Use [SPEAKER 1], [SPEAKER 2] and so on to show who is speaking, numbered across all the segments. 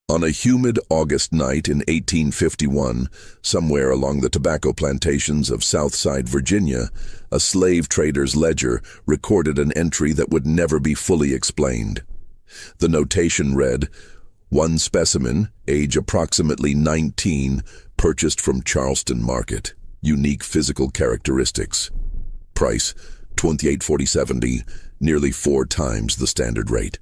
[SPEAKER 1] On a humid August night in 1851, somewhere along the tobacco plantations of Southside Virginia, a slave trader's ledger recorded an entry that would never be fully explained. The notation read, "One specimen, age approximately 19, purchased from Charleston Market. Unique physical characteristics. Price, $28.40, nearly 4 times the standard rate."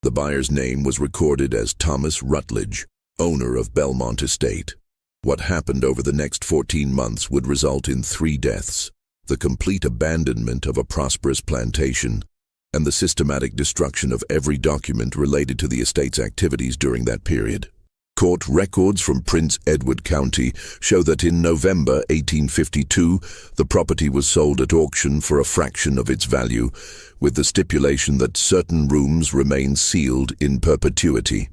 [SPEAKER 1] The buyer's name was recorded as Thomas Rutledge, owner of Belmont Estate. What happened over the next 14 months would result in 3 deaths, the complete abandonment of a prosperous plantation, and the systematic destruction of every document related to the estate's activities during that period. Court records from Prince Edward County show that in November 1852, the property was sold at auction for a fraction of its value, with the stipulation that certain rooms remain sealed in perpetuity.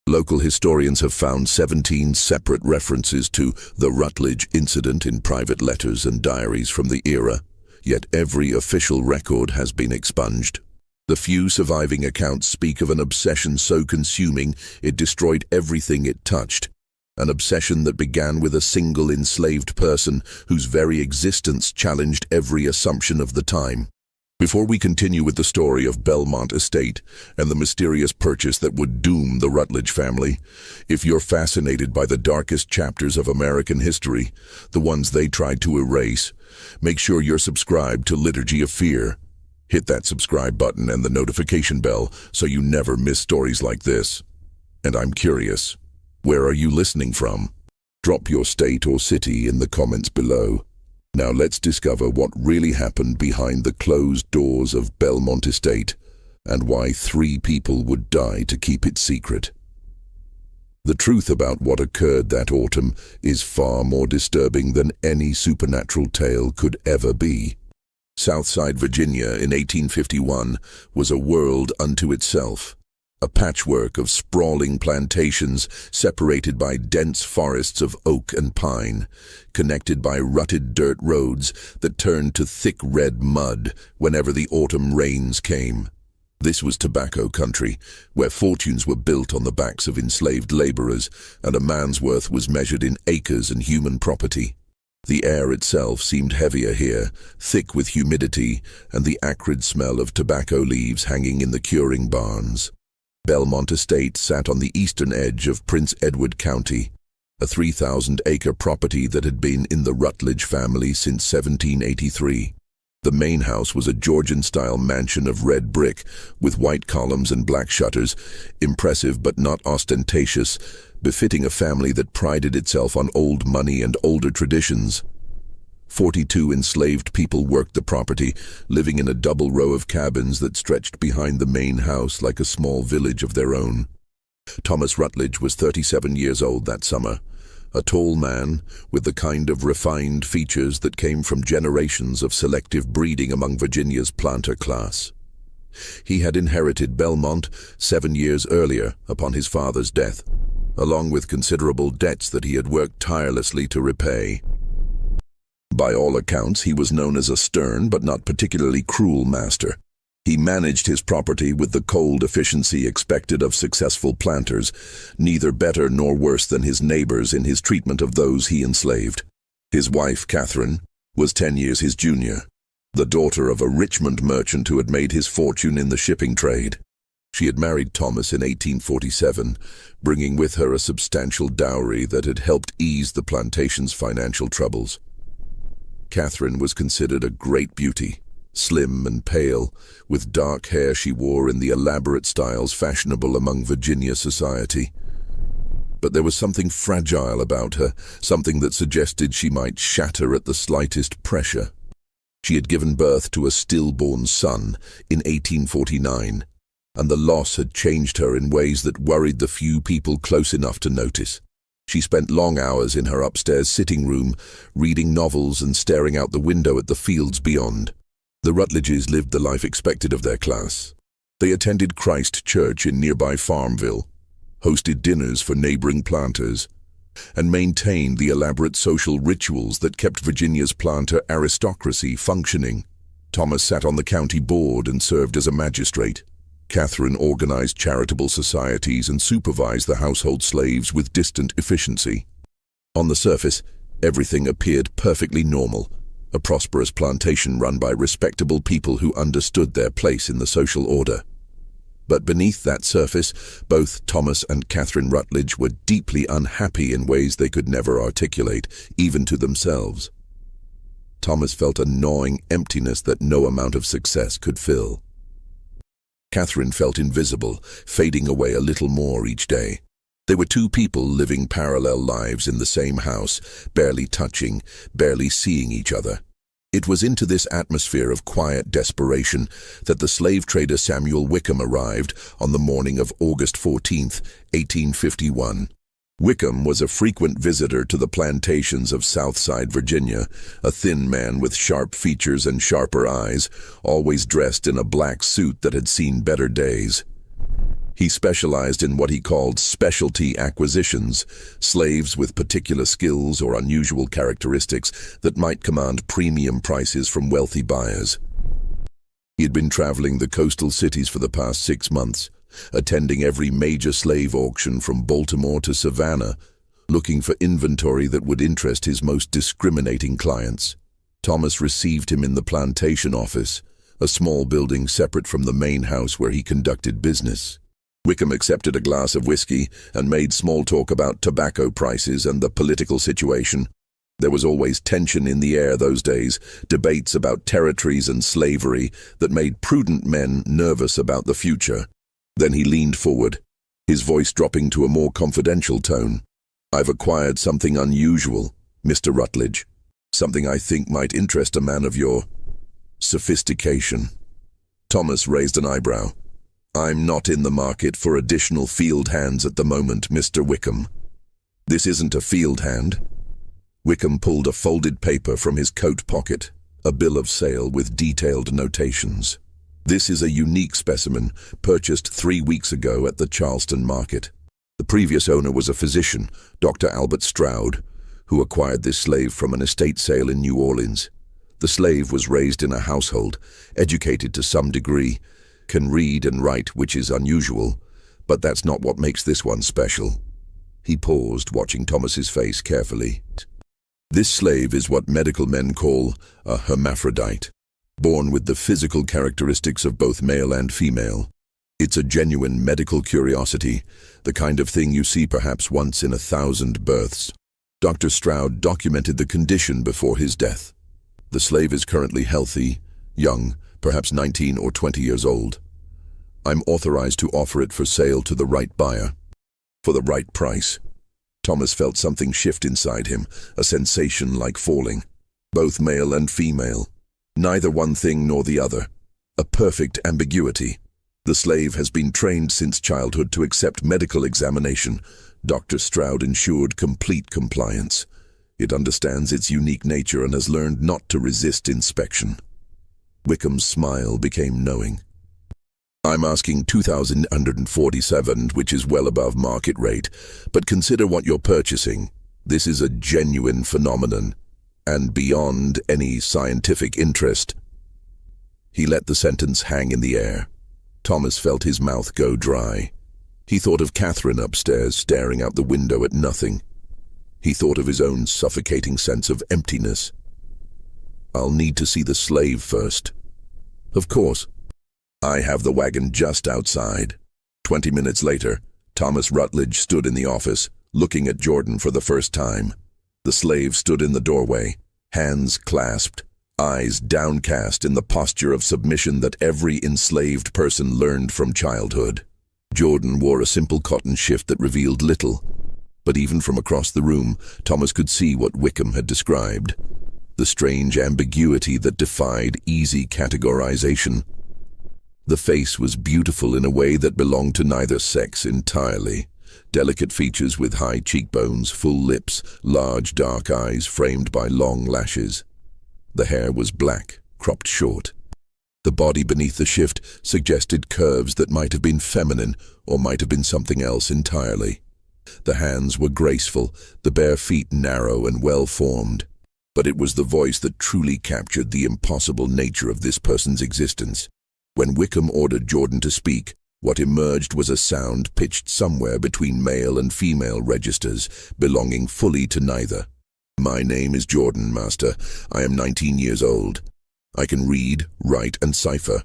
[SPEAKER 1] Local historians have found 17 separate references to the Rutledge incident in private letters and diaries from the era, yet every official record has been expunged. The few surviving accounts speak of an obsession so consuming it destroyed everything it touched, an obsession that began with a single enslaved person whose very existence challenged every assumption of the time. Before we continue with the story of Belmont Estate and the mysterious purchase that would doom the Rutledge family, if you're fascinated by the darkest chapters of American history, the ones they tried to erase, make sure you're subscribed to Liturgy of Fear. Hit that subscribe button and the notification bell so you never miss stories like this. And I'm curious, where are you listening from? Drop your state or city in the comments below. Now let's discover what really happened behind the closed doors of Belmont Estate and why 3 people would die to keep it secret. The truth about what occurred that autumn is far more disturbing than any supernatural tale could ever be. Southside Virginia in 1851 was a world unto itself, a patchwork of sprawling plantations separated by dense forests of oak and pine, connected by rutted dirt roads that turned to thick red mud whenever the autumn rains came. This was tobacco country, where fortunes were built on the backs of enslaved laborers, and a man's worth was measured in acres and human property. The air itself seemed heavier here, thick with humidity and the acrid smell of tobacco leaves hanging in the curing barns. Belmont Estate sat on the eastern edge of Prince Edward County, a 3,000-acre property that had been in the Rutledge family since 1783. The main house was a Georgian-style mansion of red brick, with white columns and black shutters, impressive but not ostentatious, befitting a family that prided itself on old money and older traditions. 42 enslaved people worked the property, living in a double row of cabins that stretched behind the main house like a small village of their own. Thomas Rutledge was 37 years old that summer, a tall man with the kind of refined features that came from generations of selective breeding among Virginia's planter class. He had inherited Belmont 7 years earlier upon his father's death, along with considerable debts that he had worked tirelessly to repay. By all accounts, he was known as a stern but not particularly cruel master. He managed his property with the cold efficiency expected of successful planters, neither better nor worse than his neighbors in his treatment of those he enslaved. His wife, Catherine, was 10 years his junior, the daughter of a Richmond merchant who had made his fortune in the shipping trade. She had married Thomas in 1847, bringing with her a substantial dowry that had helped ease the plantation's financial troubles. Catherine was considered a great beauty, slim and pale, with dark hair she wore in the elaborate styles fashionable among Virginia society. But there was something fragile about her, something that suggested she might shatter at the slightest pressure. She had given birth to a stillborn son in 1849, and the loss had changed her in ways that worried the few people close enough to notice. She spent long hours in her upstairs sitting room, reading novels and staring out the window at the fields beyond. The Rutledges lived the life expected of their class. They attended Christ Church in nearby Farmville, hosted dinners for neighboring planters, and maintained the elaborate social rituals that kept Virginia's planter aristocracy functioning. Thomas sat on the county board and served as a magistrate. Catherine organized charitable societies and supervised the household slaves with distant efficiency. On the surface, everything appeared perfectly normal, a prosperous plantation run by respectable people who understood their place in the social order. But beneath that surface, both Thomas and Catherine Rutledge were deeply unhappy in ways they could never articulate, even to themselves. Thomas felt a gnawing emptiness that no amount of success could fill. Catherine felt invisible, fading away a little more each day. They were two people living parallel lives in the same house, barely touching, barely seeing each other. It was into this atmosphere of quiet desperation that the slave trader Samuel Wickham arrived on the morning of August 14, 1851. Wickham was a frequent visitor to the plantations of Southside Virginia, a thin man with sharp features and sharper eyes, always dressed in a black suit that had seen better days. He specialized in what he called specialty acquisitions, slaves with particular skills or unusual characteristics that might command premium prices from wealthy buyers. He had been traveling the coastal cities for the past 6 months, attending every major slave auction from Baltimore to Savannah, looking for inventory that would interest his most discriminating clients. Thomas received him in the plantation office, a small building separate from the main house where he conducted business. Wickham accepted a glass of whiskey and made small talk about tobacco prices and the political situation. There was always tension in the air those days, debates about territories and slavery that made prudent men nervous about the future. Then he leaned forward, his voice dropping to a more confidential tone. "I've acquired something unusual, Mr. Rutledge. Something I think might interest a man of your sophistication." Thomas raised an eyebrow. "I'm not in the market for additional field hands at the moment, Mr. Wickham." "This isn't a field hand." Wickham pulled a folded paper from his coat pocket, a bill of sale with detailed notations. "This is a unique specimen, purchased 3 weeks ago at the Charleston market. The previous owner was a physician, Dr. Albert Stroud, who acquired this slave from an estate sale in New Orleans. The slave was raised in a household, educated to some degree, can read and write, which is unusual, but that's not what makes this one special." He paused, watching Thomas's face carefully. "This slave is what medical men call a hermaphrodite, born with the physical characteristics of both male and female. It's a genuine medical curiosity, the kind of thing you see perhaps once in 1,000 births. Dr. Stroud documented the condition before his death. The slave is currently healthy, young, perhaps 19 or 20 years old. I'm authorized to offer it for sale to the right buyer, for the right price." Thomas felt something shift inside him, a sensation like falling. Both male and female. Neither one thing nor the other. A perfect ambiguity. The slave has been trained since childhood to accept medical examination. Dr. Stroud ensured complete compliance. It understands its unique nature and has learned not to resist inspection. Wickham's smile became knowing. "I'm asking $2,147, which is well above market rate, but consider what you're purchasing. This is a genuine phenomenon, and beyond any scientific interest." He let the sentence hang in the air. Thomas felt his mouth go dry. He thought of Catherine upstairs, staring out the window at nothing. He thought of his own suffocating sense of emptiness. "I'll need to see the slave first." "Of course. I have the wagon just outside." 20 minutes later, Thomas Rutledge stood in the office, looking at Jordan for the first time. The slave stood in the doorway, hands clasped, eyes downcast in the posture of submission that every enslaved person learned from childhood. Jordan wore a simple cotton shift that revealed little, but even from across the room, Thomas could see what Wickham had described. The strange ambiguity that defied easy categorization. The face was beautiful in a way that belonged to neither sex entirely. Delicate features with high cheekbones, full lips, large dark eyes framed by long lashes. The hair was black, cropped short. The body beneath the shift suggested curves that might have been feminine or might have been something else entirely. The hands were graceful, the bare feet narrow and well-formed. But it was the voice that truly captured the impossible nature of this person's existence. When Wickham ordered Jordan to speak, What emerged was a sound pitched somewhere between male and female registers, belonging fully to neither. "My name is Jordan, Master. I am 19 years old. I can read, write, and cipher.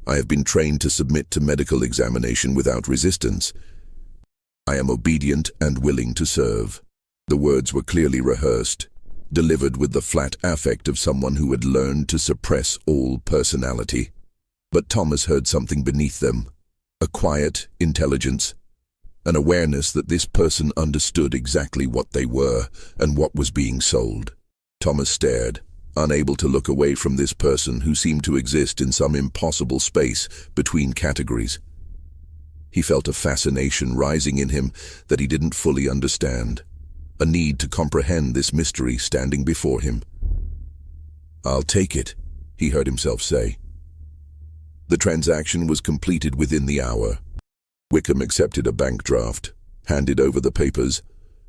[SPEAKER 1] I have been trained to submit to medical examination without resistance. I am obedient and willing to serve." The words were clearly rehearsed, delivered with the flat affect of someone who had learned to suppress all personality. But Thomas heard something beneath them, a quiet intelligence, an awareness that this person understood exactly what they were and what was being sold. Thomas stared, unable to look away from this person who seemed to exist in some impossible space between categories. He felt a fascination rising in him that he didn't fully understand, a need to comprehend this mystery standing before him. "I'll take it," he heard himself say. The transaction was completed within the hour. Wickham accepted a bank draft, handed over the papers,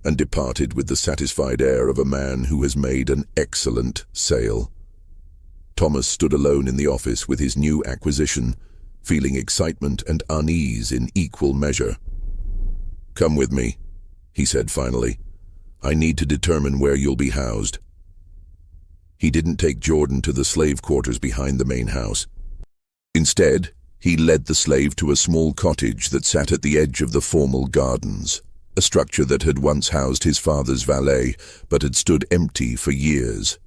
[SPEAKER 1] and departed with the satisfied air of a man who has made an excellent sale. Thomas stood alone in the office with his new acquisition, feeling excitement and unease in equal measure. "Come with me," he said finally. "I need to determine where you'll be housed." He didn't take Jordan to the slave quarters behind the main house. Instead, he led the slave to a small cottage that sat at the edge of the formal gardens, a structure that had once housed his father's valet, but had stood empty for years.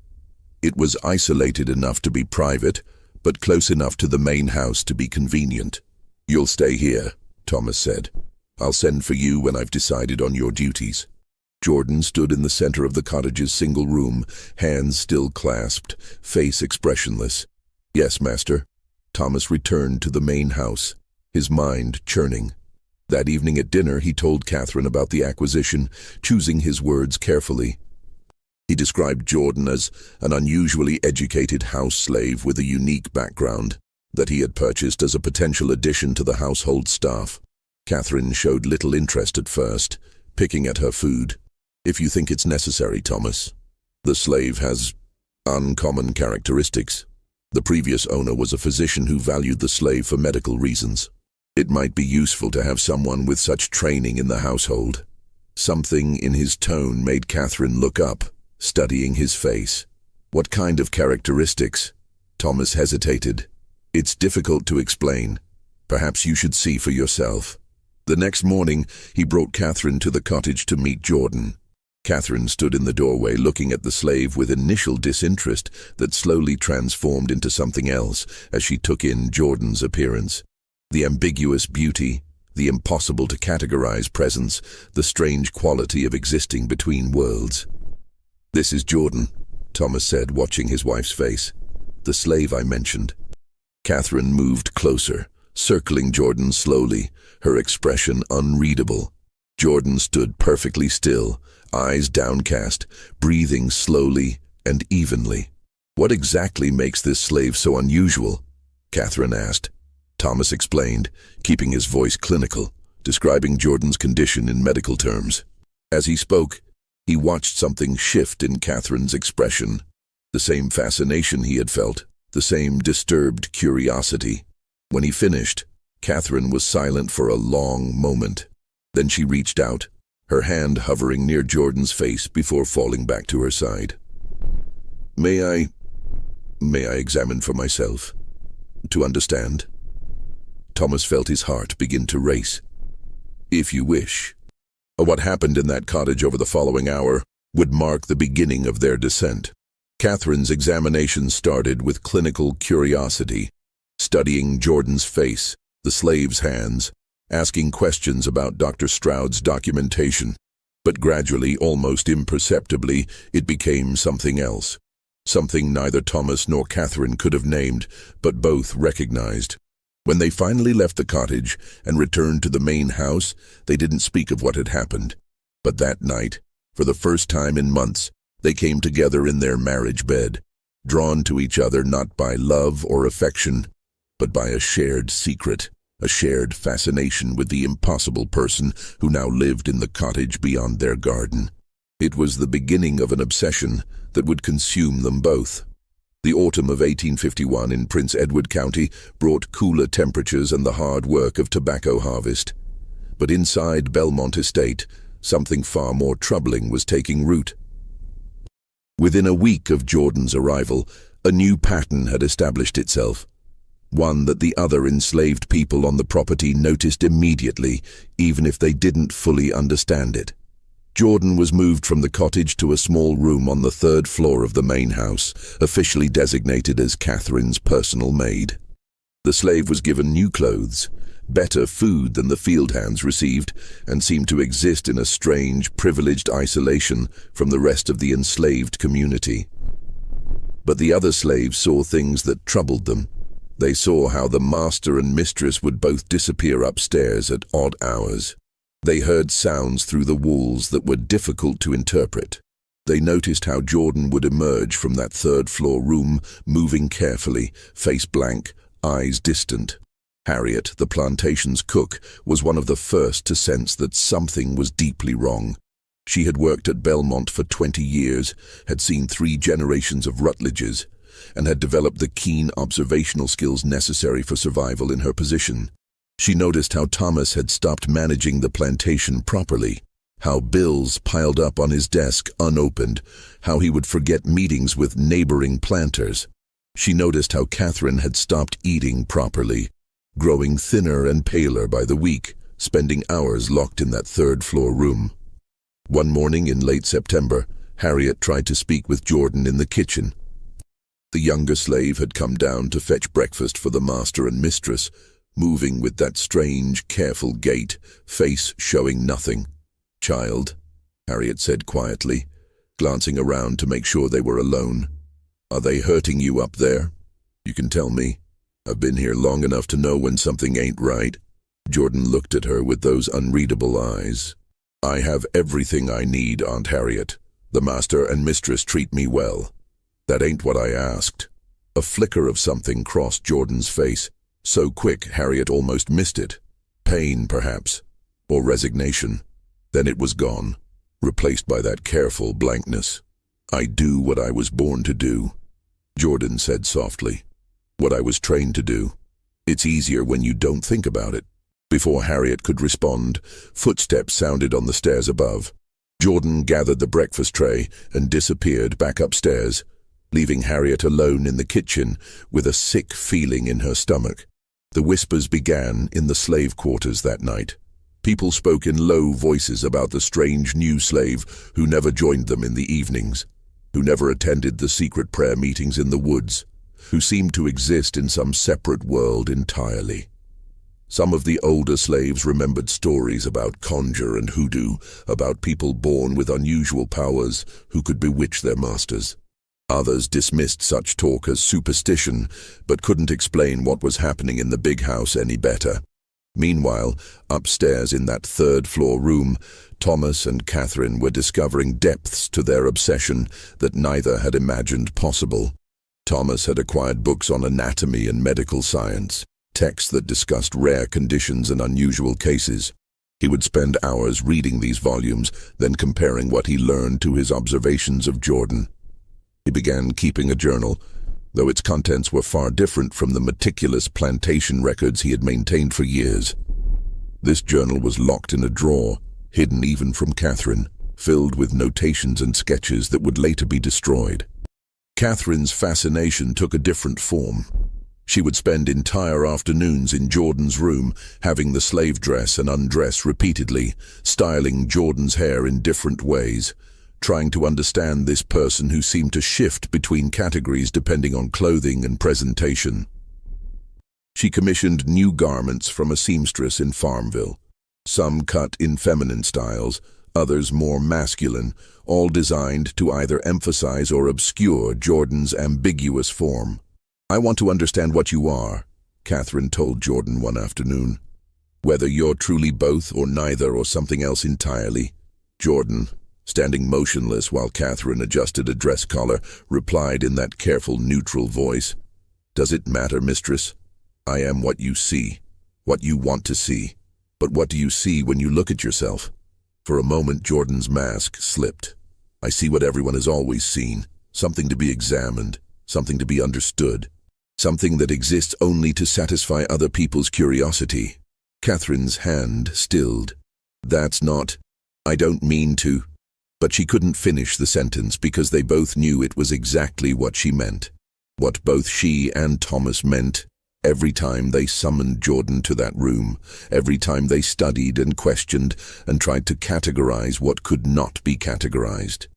[SPEAKER 1] It was isolated enough to be private, but close enough to the main house to be convenient. "You'll stay here," Thomas said. "I'll send for you when I've decided on your duties." Jordan stood in the center of the cottage's single room, hands still clasped, face expressionless. "Yes, Master." Thomas returned to the main house, his mind churning. That evening at dinner, he told Catherine about the acquisition, choosing his words carefully. He described Jordan as an unusually educated house slave with a unique background that he had purchased as a potential addition to the household staff. Catherine showed little interest at first, picking at her food. "If you think it's necessary, Thomas. The slave has uncommon characteristics. The previous owner was a physician who valued the slave for medical reasons. It might be useful to have someone with such training in the household." Something in his tone made Catherine look up, studying his face. "What kind of characteristics?" Thomas hesitated. "It's difficult to explain. Perhaps you should see for yourself." The next morning, he brought Catherine to the cottage to meet Jordan. Catherine stood in the doorway looking at the slave with initial disinterest that slowly transformed into something else as she took in Jordan's appearance. The ambiguous beauty, the impossible to categorize presence, the strange quality of existing between worlds. "This is Jordan," Thomas said, watching his wife's face. "The slave I mentioned." Catherine moved closer, circling Jordan slowly, her expression unreadable. Jordan stood perfectly still, eyes downcast, breathing slowly and evenly. "What exactly makes this slave so unusual?" Catherine asked. Thomas explained, keeping his voice clinical, describing Jordan's condition in medical terms. As he spoke, he watched something shift in Catherine's expression. The same fascination he had felt, the same disturbed curiosity. When he finished, Catherine was silent for a long moment. Then she reached out, her hand hovering near Jordan's face before falling back to her side. May I examine for myself? To understand?" Thomas felt his heart begin to race. "If you wish." What happened in that cottage over the following hour would mark the beginning of their descent. Catherine's examination started with clinical curiosity, studying Jordan's face, the slave's hands, asking questions about Dr. Stroud's documentation. But gradually, almost imperceptibly, it became something else. Something neither Thomas nor Catherine could have named, but both recognized. When they finally left the cottage and returned to the main house, they didn't speak of what had happened. But that night, for the first time in months, they came together in their marriage bed, drawn to each other not by love or affection, but by a shared secret, a shared fascination with the impossible person who now lived in the cottage beyond their garden. It was the beginning of an obsession that would consume them both. The autumn of 1851 in Prince Edward County brought cooler temperatures and the hard work of tobacco harvest. But inside Belmont Estate, something far more troubling was taking root. Within a week of Jordan's arrival, a new pattern had established itself. One that the other enslaved people on the property noticed immediately, even if they didn't fully understand it. Jordan was moved from the cottage to a small room on the third floor of the main house, officially designated as Catherine's personal maid. The slave was given new clothes, better food than the field hands received, and seemed to exist in a strange, privileged isolation from the rest of the enslaved community. But the other slaves saw things that troubled them. They saw how the master and mistress would both disappear upstairs at odd hours. They heard sounds through the walls that were difficult to interpret. They noticed how Jordan would emerge from that third-floor room, moving carefully, face blank, eyes distant. Harriet, the plantation's cook, was one of the first to sense that something was deeply wrong. She had worked at Belmont for 20 years, had seen 3 generations of Rutledges, and had developed the keen observational skills necessary for survival in her position. She noticed how Thomas had stopped managing the plantation properly, how bills piled up on his desk unopened, how he would forget meetings with neighboring planters. She noticed how Catherine had stopped eating properly, growing thinner and paler by the week, spending hours locked in that third-floor room. One morning in late September, Harriet tried to speak with Jordan in the kitchen. The younger slave had come down to fetch breakfast for the master and mistress, moving with that strange, careful gait, face showing nothing. "Child," Harriet said quietly, glancing around to make sure they were alone. "Are they hurting you up there? You can tell me. I've been here long enough to know when something ain't right." Jordan looked at her with those unreadable eyes. "I have everything I need, Aunt Harriet. The master and mistress treat me well. That ain't what I asked." A flicker of something crossed Jordan's face, so quick Harriet almost missed it. Pain, perhaps, or resignation. Then it was gone, replaced by that careful blankness. "I do what I was born to do," Jordan said softly. "What I was trained to do. It's easier when you don't think about it." Before Harriet could respond, footsteps sounded on the stairs above. Jordan gathered the breakfast tray and disappeared back upstairs, leaving Harriet alone in the kitchen with a sick feeling in her stomach. The whispers began in the slave quarters that night. People spoke in low voices about the strange new slave who never joined them in the evenings, who never attended the secret prayer meetings in the woods, who seemed to exist in some separate world entirely. Some of the older slaves remembered stories about conjure and hoodoo, about people born with unusual powers who could bewitch their masters. Others dismissed such talk as superstition, but couldn't explain what was happening in the big house any better. Meanwhile, upstairs in that third-floor room, Thomas and Catherine were discovering depths to their obsession that neither had imagined possible. Thomas had acquired books on anatomy and medical science, texts that discussed rare conditions and unusual cases. He would spend hours reading these volumes, then comparing what he learned to his observations of Jordan. He began keeping a journal, though its contents were far different from the meticulous plantation records he had maintained for years. This journal was locked in a drawer, hidden even from Catherine, filled with notations and sketches that would later be destroyed. Catherine's fascination took a different form. She would spend entire afternoons in Jordan's room, having the slave dress and undress repeatedly, styling Jordan's hair in different ways, trying to understand this person who seemed to shift between categories depending on clothing and presentation. She commissioned new garments from a seamstress in Farmville, some cut in feminine styles, others more masculine, all designed to either emphasize or obscure Jordan's ambiguous form. "I want to understand what you are," Catherine told Jordan one afternoon. "Whether you're truly both or neither or something else entirely." Jordan, standing motionless while Catherine adjusted a dress collar, replied in that careful, neutral voice, "Does it matter, mistress? I am what you see, what you want to see. But what do you see when you look at yourself?" For a moment, Jordan's mask slipped. "I see what everyone has always seen, something to be examined. something to be understood, something that exists only to satisfy other people's curiosity. Catherine's hand stilled. "That's not... I don't mean to..." But she couldn't finish the sentence because they both knew it was exactly what she meant. What both she and Thomas meant every time they summoned Jordan to that room, every time they studied and questioned and tried to categorize what could not be categorized.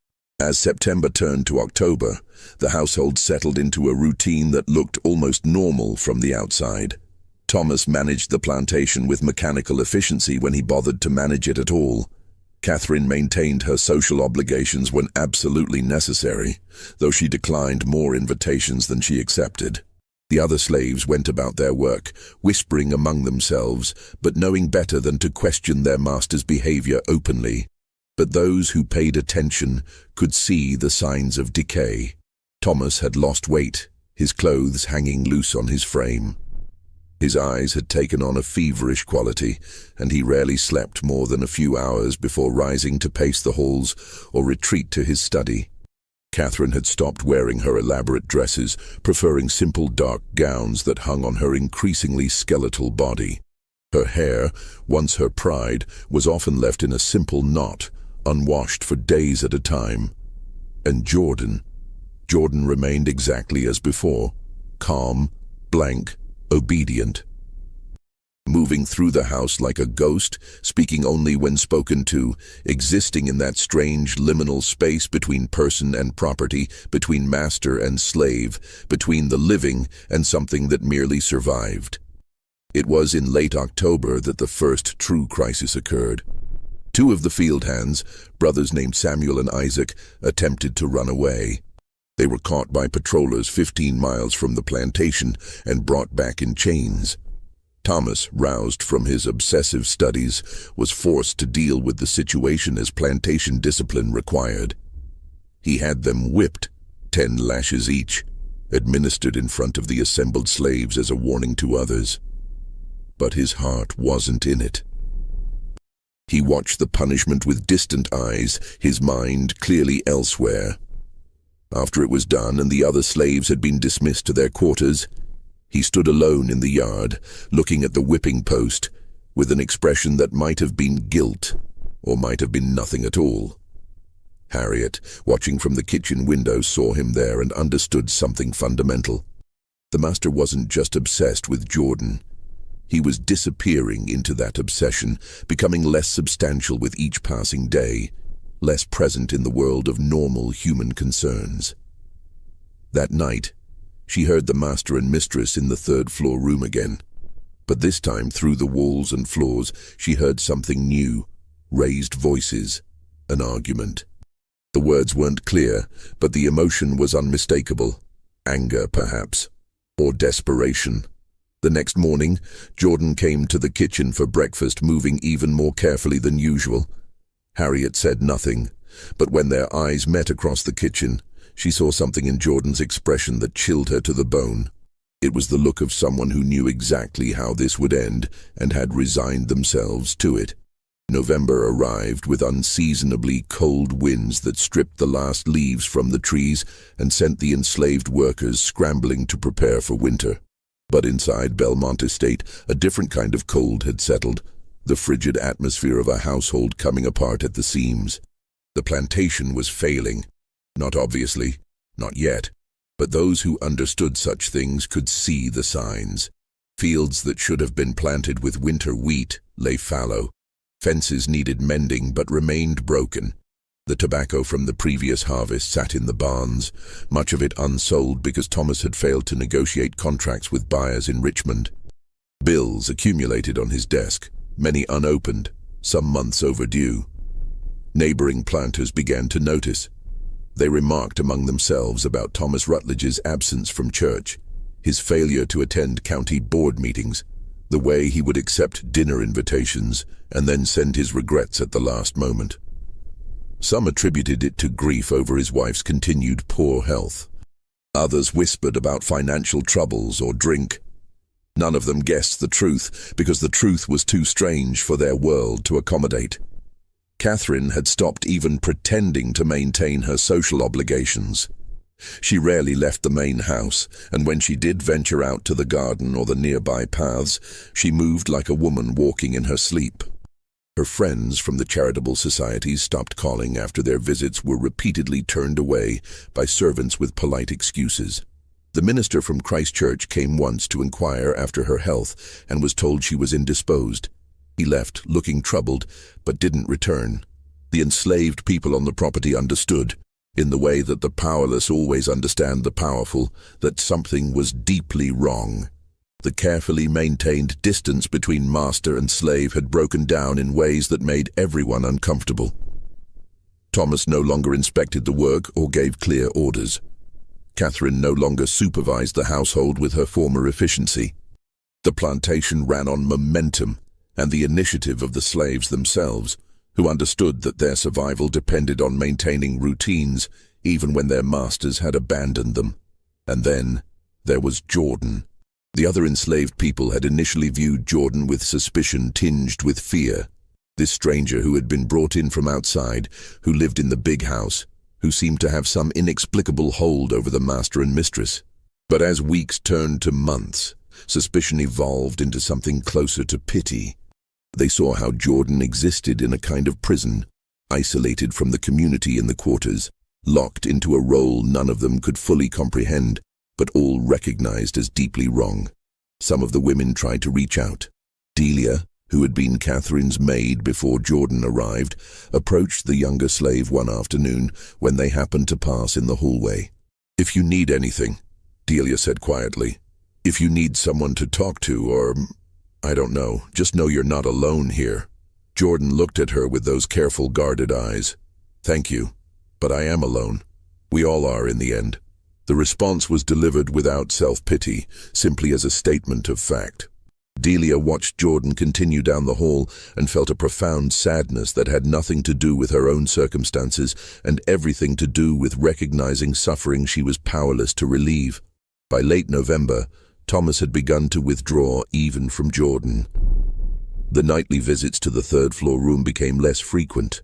[SPEAKER 1] As September turned to October, the household settled into a routine that looked almost normal from the outside. Thomas managed the plantation with mechanical efficiency when he bothered to manage it at all. Catherine maintained her social obligations when absolutely necessary, though she declined more invitations than she accepted. The other slaves went about their work, whispering among themselves, but knowing better than to question their master's behavior openly. But those who paid attention could see the signs of decay. Thomas had lost weight, his clothes hanging loose on his frame. His eyes had taken on a feverish quality, and he rarely slept more than a few hours before rising to pace the halls or retreat to his study. Catherine had stopped wearing her elaborate dresses, preferring simple dark gowns that hung on her increasingly skeletal body. Her hair, once her pride, was often left in a simple knot, unwashed for days at a time. And Jordan remained exactly as before, calm, blank, obedient. Moving through the house like a ghost, speaking only when spoken to, existing in that strange liminal space between person and property, between master and slave, between the living and something that merely survived. It was in late October that the first true crisis occurred. Two of the field hands, brothers named Samuel and Isaac, attempted to run away. They were caught by patrollers 15 miles from the plantation and brought back in chains. Thomas, roused from his obsessive studies, was forced to deal with the situation as plantation discipline required. He had them whipped, 10 lashes each, administered in front of the assembled slaves as a warning to others. But his heart wasn't in it. He watched the punishment with distant eyes, his mind clearly elsewhere. After it was done and the other slaves had been dismissed to their quarters, he stood alone in the yard, looking at the whipping post, with an expression that might have been guilt, or might have been nothing at all. Harriet, watching from the kitchen window, saw him there and understood something fundamental. The master wasn't just obsessed with Jordan. He was disappearing into that obsession, becoming less substantial with each passing day, less present in the world of normal human concerns. That night, she heard the master and mistress in the third-floor room again. But this time, through the walls and floors, she heard something new, raised voices, an argument. The words weren't clear, but the emotion was unmistakable. Anger, perhaps, or desperation. The next morning, Jordan came to the kitchen for breakfast, moving even more carefully than usual. Harriet said nothing, but when their eyes met across the kitchen, she saw something in Jordan's expression that chilled her to the bone. It was the look of someone who knew exactly how this would end and had resigned themselves to it. November arrived with unseasonably cold winds that stripped the last leaves from the trees and sent the enslaved workers scrambling to prepare for winter. But inside Belmont Estate, a different kind of cold had settled, the frigid atmosphere of a household coming apart at the seams. The plantation was failing. Not obviously, not yet, but those who understood such things could see the signs. Fields that should have been planted with winter wheat lay fallow. Fences needed mending but remained broken. The tobacco from the previous harvest sat in the barns, much of it unsold because Thomas had failed to negotiate contracts with buyers in Richmond. Bills accumulated on his desk, many unopened, some months overdue. Neighboring planters began to notice. They remarked among themselves about Thomas Rutledge's absence from church, his failure to attend county board meetings, the way he would accept dinner invitations and then send his regrets at the last moment. Some attributed it to grief over his wife's continued poor health. Others whispered about financial troubles or drink. None of them guessed the truth, because the truth was too strange for their world to accommodate. Catherine had stopped even pretending to maintain her social obligations. She rarely left the main house, and when she did venture out to the garden or the nearby paths, she moved like a woman walking in her sleep. Her friends from the charitable societies stopped calling after their visits were repeatedly turned away by servants with polite excuses. The minister from Christchurch came once to inquire after her health and was told she was indisposed. He left, looking troubled, but didn't return. The enslaved people on the property understood, in the way that the powerless always understand the powerful, that something was deeply wrong. The carefully maintained distance between master and slave had broken down in ways that made everyone uncomfortable. Thomas no longer inspected the work or gave clear orders. Catherine no longer supervised the household with her former efficiency. The plantation ran on momentum and the initiative of the slaves themselves, who understood that their survival depended on maintaining routines even when their masters had abandoned them. And then there was Jordan. The other enslaved people had initially viewed Jordan with suspicion tinged with fear. This stranger who had been brought in from outside, who lived in the big house, who seemed to have some inexplicable hold over the master and mistress. But as weeks turned to months, suspicion evolved into something closer to pity. They saw how Jordan existed in a kind of prison, isolated from the community in the quarters, locked into a role none of them could fully comprehend, but all recognized as deeply wrong. Some of the women tried to reach out. Delia, who had been Catherine's maid before Jordan arrived, approached the younger slave one afternoon when they happened to pass in the hallway. "If you need anything," Delia said quietly, "if you need someone to talk to or, I don't know, just know you're not alone here." Jordan looked at her with those careful, guarded eyes. "Thank you, but I am alone. We all are in the end." The response was delivered without self-pity, simply as a statement of fact. Delia watched Jordan continue down the hall and felt a profound sadness that had nothing to do with her own circumstances and everything to do with recognizing suffering she was powerless to relieve. By late November, Thomas had begun to withdraw even from Jordan. The nightly visits to the third-floor room became less frequent.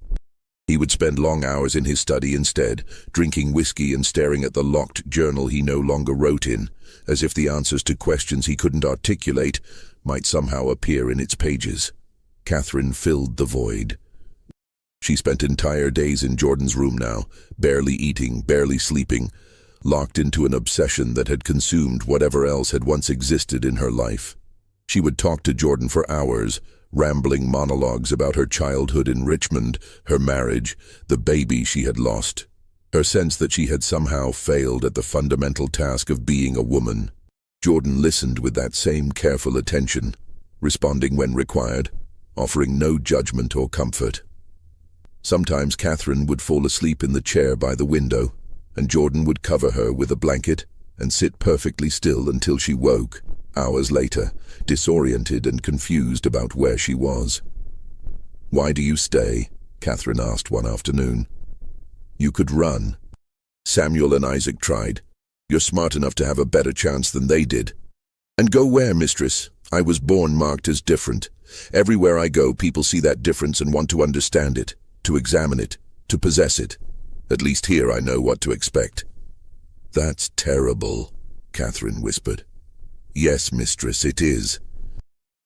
[SPEAKER 1] He would spend long hours in his study instead, drinking whiskey and staring at the locked journal he no longer wrote in, as if the answers to questions he couldn't articulate might somehow appear in its pages. Catherine filled the void. She spent entire days in Jordan's room now, barely eating, barely sleeping, locked into an obsession that had consumed whatever else had once existed in her life. She would talk to Jordan for hours, rambling monologues about her childhood in Richmond, her marriage, the baby she had lost, her sense that she had somehow failed at the fundamental task of being a woman. Jordan listened with that same careful attention, responding when required, offering no judgment or comfort. Sometimes Catherine would fall asleep in the chair by the window, and Jordan would cover her with a blanket and sit perfectly still until she woke, hours later, disoriented and confused about where she was. "Why do you stay?" Catherine asked one afternoon. "You could run. Samuel and Isaac tried. You're smart enough to have a better chance than they did." "And go where, mistress? I was born marked as different. Everywhere I go, people see that difference and want to understand it, to examine it, to possess it. At least here I know what to expect." "That's terrible," Catherine whispered. "Yes, mistress, it is."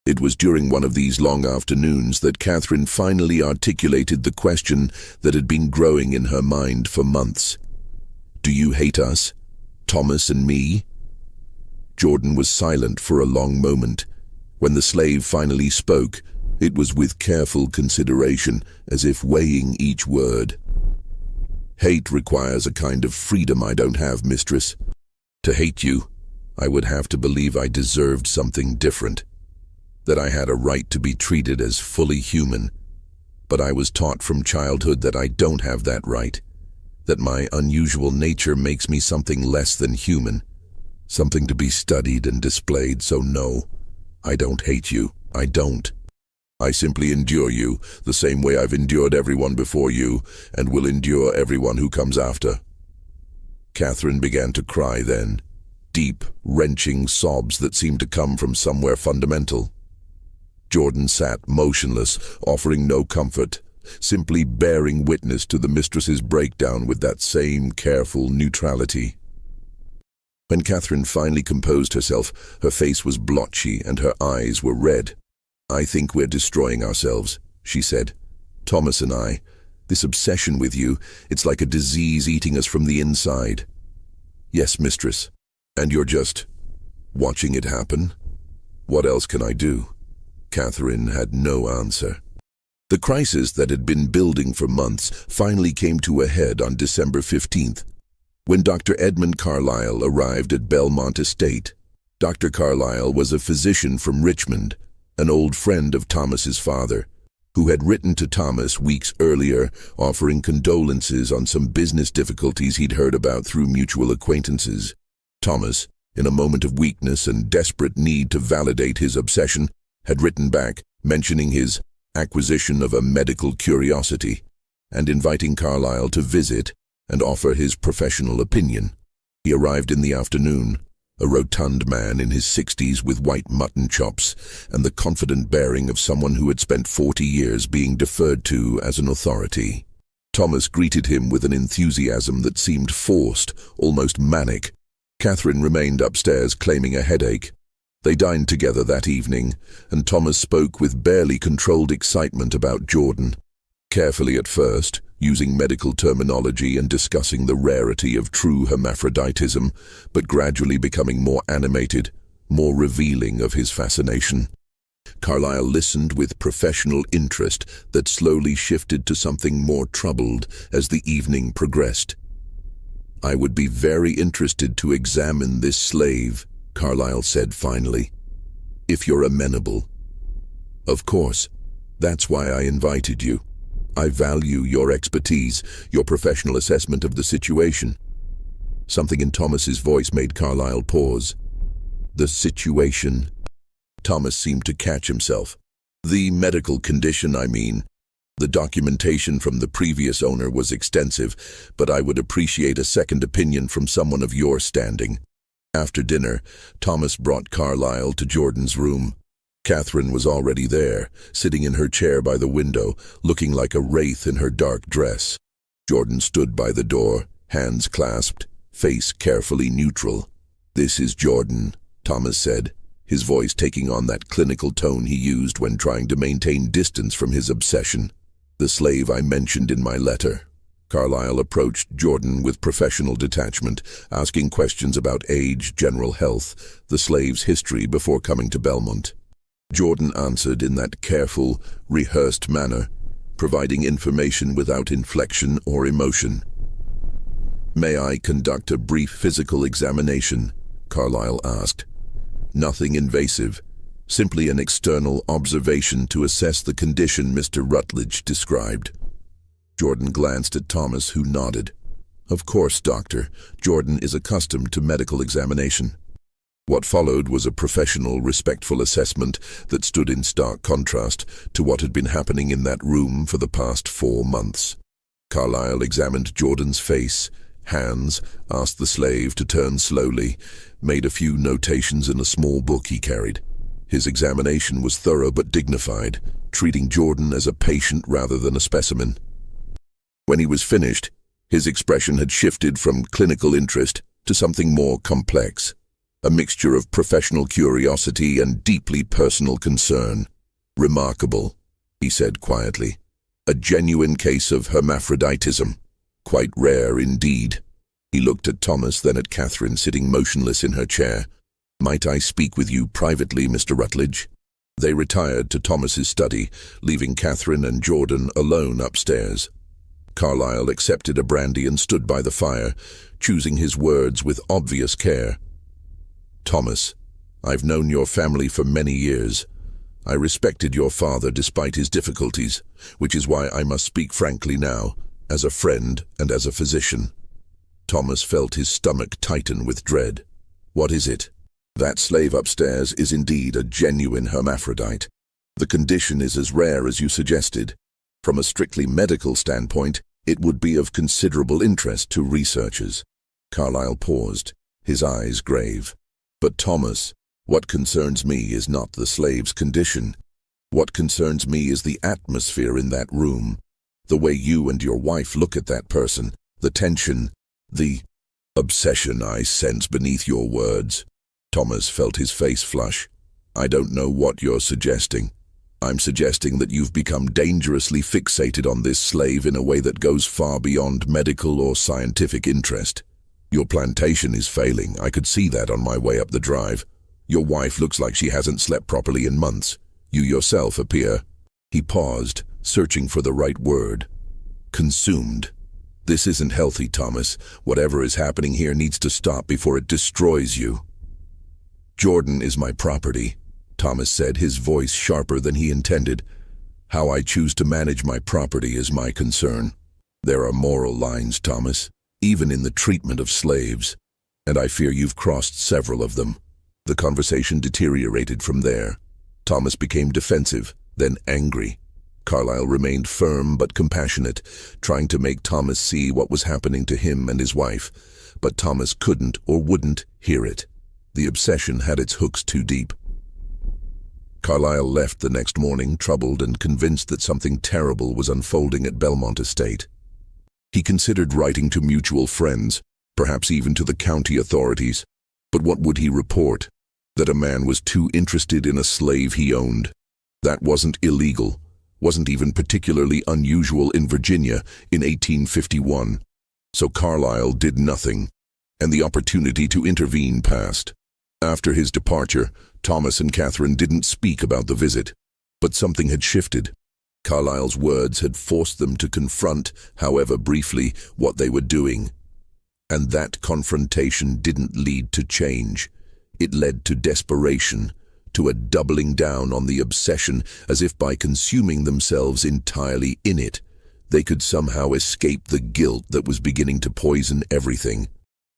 [SPEAKER 1] It was during one of these long afternoons that Catherine finally articulated the question that had been growing in her mind for months. "Do you hate us? Thomas and me?" Jordan was silent for a long moment. When the slave finally spoke, it was with careful consideration, as if weighing each word. "Hate requires a kind of freedom I don't have, mistress. To hate you, I would have to believe I deserved something different, that I had a right to be treated as fully human. But I was taught from childhood that I don't have that right, that my unusual nature makes me something less than human, something to be studied and displayed, so no, I don't hate you, I don't. I simply endure you, the same way I've endured everyone before you, and will endure everyone who comes after." Catherine began to cry then, deep, wrenching sobs that seemed to come from somewhere fundamental. Jordan sat motionless, offering no comfort, simply bearing witness to the mistress's breakdown with that same careful neutrality. When Catherine finally composed herself, her face was blotchy and her eyes were red. "I think we're destroying ourselves," she said. "Thomas and I. This obsession with you, it's like a disease eating us from the inside." "Yes, mistress. And you're just watching it happen? What else can I do?" Catherine had no answer. The crisis that had been building for months finally came to a head on December 15th, when Dr. Edmund Carlyle arrived at Belmont Estate. Dr. Carlyle was a physician from Richmond, an old friend of Thomas's father, who had written to Thomas weeks earlier offering condolences on some business difficulties he'd heard about through mutual acquaintances. Thomas, in a moment of weakness and desperate need to validate his obsession, had written back, mentioning his acquisition of a medical curiosity, and inviting Carlyle to visit and offer his professional opinion. He arrived in the afternoon, a rotund man in his 60s with white mutton chops and the confident bearing of someone who had spent 40 years being deferred to as an authority. Thomas greeted him with an enthusiasm that seemed forced, almost manic. Catherine remained upstairs claiming a headache. They dined together that evening, and Thomas spoke with barely controlled excitement about Jordan. Carefully at first, using medical terminology and discussing the rarity of true hermaphroditism, but gradually becoming more animated, more revealing of his fascination. Carlyle listened with professional interest that slowly shifted to something more troubled as the evening progressed. "I would be very interested to examine this slave," Carlyle said finally, "if you're amenable." "Of course. That's why I invited you. I value your expertise, your professional assessment of the situation." Something in Thomas's voice made Carlyle pause. "The situation?" Thomas seemed to catch himself. "The medical condition, I mean. The documentation from the previous owner was extensive, but I would appreciate a second opinion from someone of your standing." After dinner, Thomas brought Carlyle to Jordan's room. Catherine was already there, sitting in her chair by the window, looking like a wraith in her dark dress. Jordan stood by the door, hands clasped, face carefully neutral. "This is Jordan," Thomas said, his voice taking on that clinical tone he used when trying to maintain distance from his obsession. "The slave I mentioned in my letter." Carlyle approached Jordan with professional detachment, asking questions about age, general health, the slave's history before coming to Belmont. Jordan answered in that careful, rehearsed manner, providing information without inflection or emotion. "May I conduct a brief physical examination?" Carlyle asked. "Nothing invasive, simply an external observation to assess the condition Mr. Rutledge described." Jordan glanced at Thomas, who nodded. "Of course, Doctor. Jordan is accustomed to medical examination." What followed was a professional, respectful assessment that stood in stark contrast to what had been happening in that room for the past 4 months. Carlyle examined Jordan's face, hands, asked the slave to turn slowly, made a few notations in a small book he carried. His examination was thorough but dignified, treating Jordan as a patient rather than a specimen. When he was finished, his expression had shifted from clinical interest to something more complex, a mixture of professional curiosity and deeply personal concern. "Remarkable," he said quietly. "A genuine case of hermaphroditism. Quite rare indeed." He looked at Thomas, then at Catherine, sitting motionless in her chair. "Might I speak with you privately, Mr. Rutledge?" They retired to Thomas's study, leaving Catherine and Jordan alone upstairs. Carlyle accepted a brandy and stood by the fire, choosing his words with obvious care. "Thomas, I've known your family for many years. I respected your father despite his difficulties, which is why I must speak frankly now, as a friend and as a physician." Thomas felt his stomach tighten with dread. "What is it?" "That slave upstairs is indeed a genuine hermaphrodite. The condition is as rare as you suggested. From a strictly medical standpoint, it would be of considerable interest to researchers." Carlyle paused, his eyes grave. "But Thomas, what concerns me is not the slave's condition. What concerns me is the atmosphere in that room, The way you and your wife look at that person, the tension, the obsession I sense beneath your words." Thomas felt his face flush. "I don't know what you're suggesting. I'm suggesting that you've become dangerously fixated on this slave in a way that goes far beyond medical or scientific interest. Your plantation is failing. I could see that on my way up the drive. Your wife looks like she hasn't slept properly in months. You yourself appear—" He paused, searching for the right word. "Consumed. This isn't healthy, Thomas. Whatever is happening here needs to stop before it destroys you." "Jordan is my property," Thomas said, his voice sharper than he intended. "How I choose to manage my property is my concern. There are moral lines, Thomas, even in the treatment of slaves, and I fear you've crossed several of them." The conversation deteriorated from there. Thomas became defensive, then angry. Carlyle remained firm but compassionate, trying to make Thomas see what was happening to him and his wife, but Thomas couldn't or wouldn't hear it. The obsession had its hooks too deep. Carlyle left the next morning, troubled and convinced that something terrible was unfolding at Belmont Estate. He considered writing to mutual friends, perhaps even to the county authorities. But what would he report? That a man was too interested in a slave he owned. That wasn't illegal, wasn't even particularly unusual in Virginia in 1851. So Carlyle did nothing, and the opportunity to intervene passed. After his departure, Thomas and Catherine didn't speak about the visit, but something had shifted. Carlyle's words had forced them to confront, however briefly, what they were doing. And that confrontation didn't lead to change. It led to desperation, to a doubling down on the obsession, as if by consuming themselves entirely in it, they could somehow escape the guilt that was beginning to poison everything.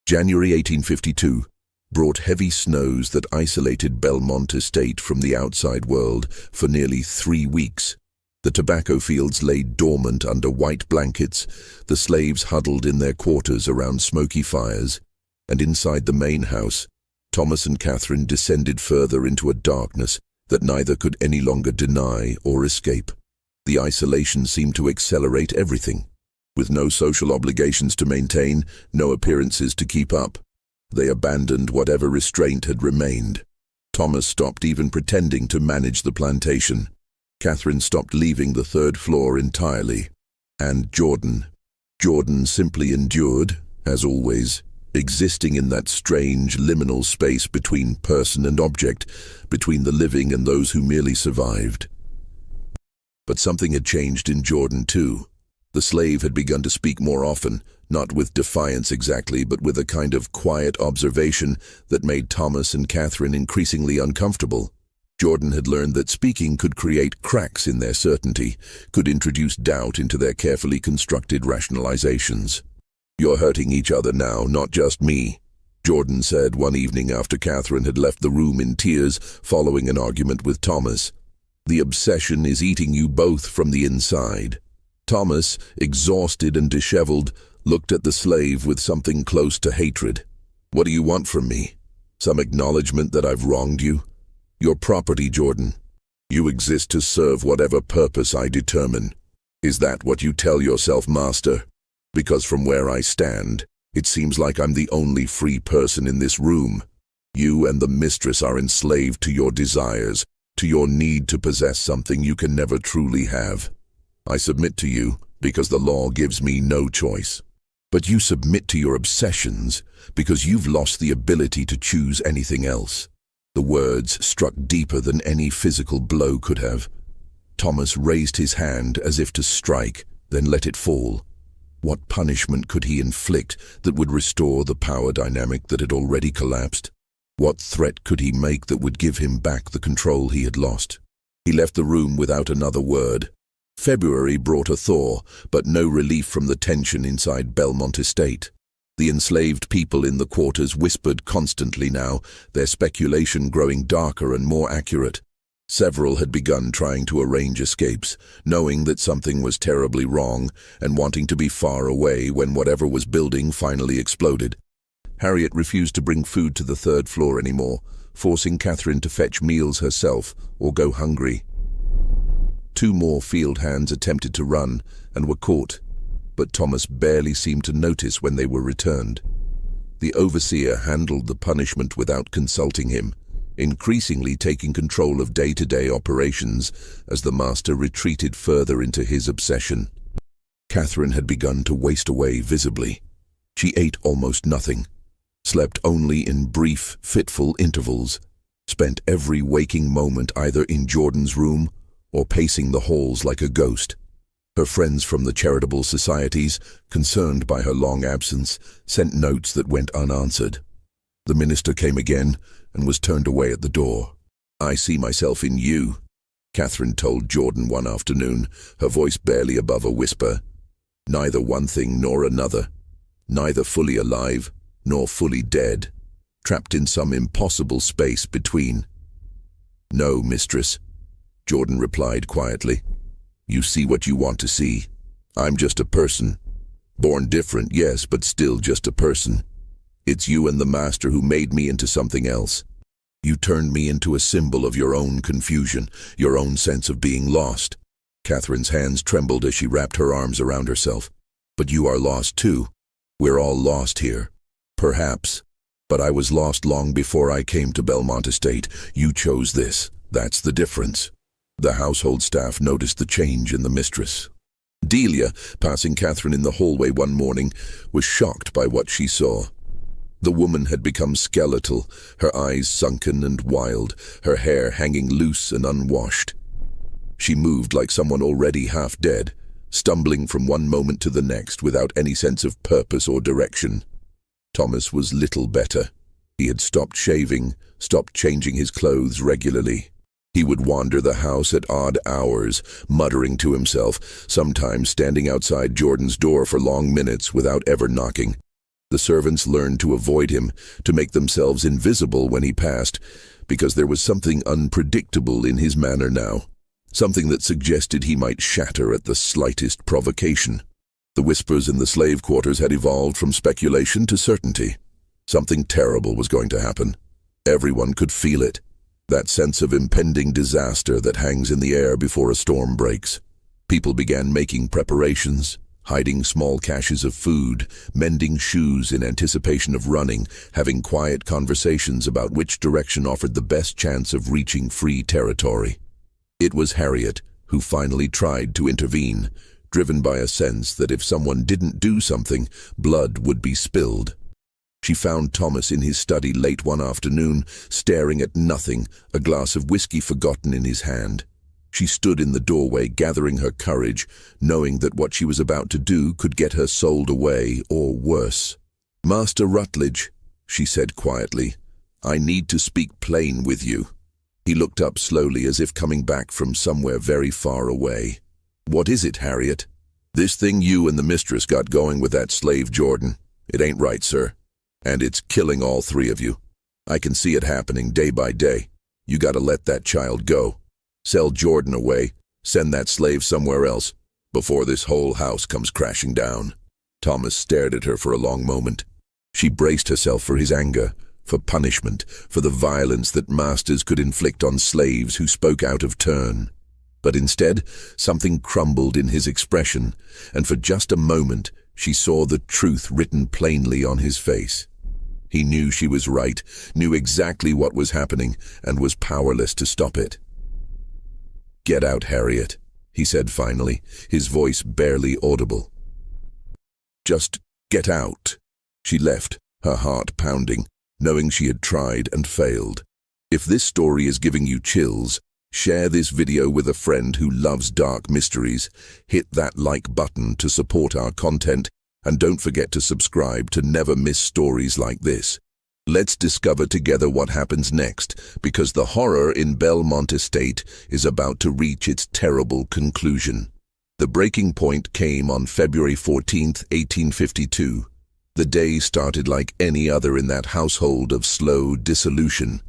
[SPEAKER 1] January 1852 brought heavy snows that isolated Belmont Estate from the outside world for nearly 3 weeks. The tobacco fields lay dormant under white blankets, the slaves huddled in their quarters around smoky fires, and inside the main house, Thomas and Catherine descended further into a darkness that neither could any longer deny or escape. The isolation seemed to accelerate everything. With no social obligations to maintain, no appearances to keep up, they abandoned whatever restraint had remained. Thomas stopped even pretending to manage the plantation. Catherine stopped leaving the 3rd floor entirely. And Jordan simply endured, as always, existing in that strange liminal space between person and object, between the living and those who merely survived. But something had changed in Jordan too. The slave had begun to speak more often, not with defiance exactly, but with a kind of quiet observation that made Thomas and Catherine increasingly uncomfortable. Jordan had learned that speaking could create cracks in their certainty, could introduce doubt into their carefully constructed rationalizations. "You're hurting each other now, not just me," Jordan said one evening after Catherine had left the room in tears following an argument with Thomas. "The obsession is eating you both from the inside." Thomas, exhausted and disheveled, looked at the slave with something close to hatred. "What do you want from me? Some acknowledgement that I've wronged you? Your property, Jordan. You exist to serve whatever purpose I determine. Is that what you tell yourself, master? Because from where I stand, it seems like I'm the only free person in this room. You and the mistress are enslaved to your desires, to your need to possess something you can never truly have. I submit to you because the law gives me no choice. But you submit to your obsessions because you've lost the ability to choose anything else." The words struck deeper than any physical blow could have. Thomas raised his hand as if to strike, then let it fall. What punishment could he inflict that would restore the power dynamic that had already collapsed? What threat could he make that would give him back the control he had lost? He left the room without another word. February brought a thaw, but no relief from the tension inside Belmont Estate. The enslaved people in the quarters whispered constantly now, their speculation growing darker and more accurate. Several had begun trying to arrange escapes, knowing that something was terribly wrong and wanting to be far away when whatever was building finally exploded. Harriet refused to bring food to the 3rd floor anymore, forcing Catherine to fetch meals herself or go hungry. 2 more field hands attempted to run and were caught, but Thomas barely seemed to notice when they were returned. The overseer handled the punishment without consulting him, increasingly taking control of day-to-day operations as the master retreated further into his obsession. Catherine had begun to waste away visibly. She ate almost nothing, slept only in brief, fitful intervals, spent every waking moment either in Jordan's room or pacing the halls like a ghost. Her friends from the charitable societies, concerned by her long absence, sent notes that went unanswered. The minister came again and was turned away at the door. "I see myself in you," Catherine told Jordan one afternoon, her voice barely above a whisper. "Neither one thing nor another. Neither fully alive nor fully dead, trapped in some impossible space between." "No, mistress," Jordan replied quietly. "You see what you want to see. I'm just a person. Born different, yes, but still just a person. It's you and the master who made me into something else. You turned me into a symbol of your own confusion, your own sense of being lost." Catherine's hands trembled as she wrapped her arms around herself. "But you are lost too. We're all lost here. Perhaps. But I was lost long before I came to Belmont Estate. You chose this. That's the difference." The household staff noticed the change in the mistress. Delia, passing Catherine in the hallway one morning, was shocked by what she saw. The woman had become skeletal, her eyes sunken and wild, her hair hanging loose and unwashed. She moved like someone already half dead, stumbling from one moment to the next without any sense of purpose or direction. Thomas was little better. He had stopped shaving, stopped changing his clothes regularly. He would wander the house at odd hours, muttering to himself, sometimes standing outside Jordan's door for long minutes without ever knocking. The servants learned to avoid him, to make themselves invisible when he passed, because there was something unpredictable in his manner now, something that suggested he might shatter at the slightest provocation. The whispers in the slave quarters had evolved from speculation to certainty. Something terrible was going to happen. Everyone could feel it. That sense of impending disaster that hangs in the air before a storm breaks. People began making preparations, hiding small caches of food, mending shoes in anticipation of running, having quiet conversations about which direction offered the best chance of reaching free territory. It was Harriet who finally tried to intervene, driven by a sense that if someone didn't do something, blood would be spilled. She found Thomas in his study late one afternoon, staring at nothing, a glass of whiskey forgotten in his hand. She stood in the doorway, gathering her courage, knowing that what she was about to do could get her sold away, or worse. "Master Rutledge," she said quietly, "I need to speak plain with you." He looked up slowly as if coming back from somewhere very far away. "What is it, Harriet?" "This thing you and the mistress got going with that slave Jordan. It ain't right, sir. And it's killing all 3 of you. I can see it happening day by day. You gotta let that child go. Sell Jordan away, send that slave somewhere else, before this whole house comes crashing down." Thomas stared at her for a long moment. She braced herself for his anger, for punishment, for the violence that masters could inflict on slaves who spoke out of turn. But instead, something crumbled in his expression, and for just a moment, she saw the truth written plainly on his face. He knew she was right, knew exactly what was happening, and was powerless to stop it. "Get out, Harriet," he said finally, his voice barely audible. "Just get out." She left, her heart pounding, knowing she had tried and failed. If this story is giving you chills, share this video with a friend who loves dark mysteries, hit that like button to support our content, and don't forget to subscribe to never miss stories like this. Let's discover together what happens next, because the horror in Belmont Estate is about to reach its terrible conclusion. The breaking point came on February 14th, 1852. The day started like any other in that household of slow dissolution.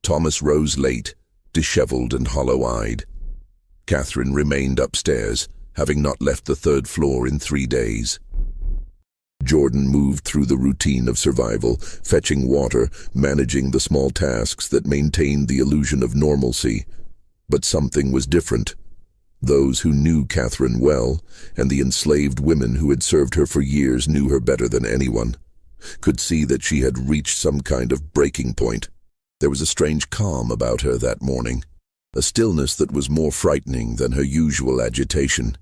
[SPEAKER 1] Thomas rose late, disheveled and hollow-eyed. Catherine remained upstairs, having not left the 3rd floor in 3 days. Jordan moved through the routine of survival, fetching water, managing the small tasks that maintained the illusion of normalcy. But something was different. Those who knew Catherine well, and the enslaved women who had served her for years knew her better than anyone, could see that she had reached some kind of breaking point. There was a strange calm about her that morning, a stillness that was more frightening than her usual agitation.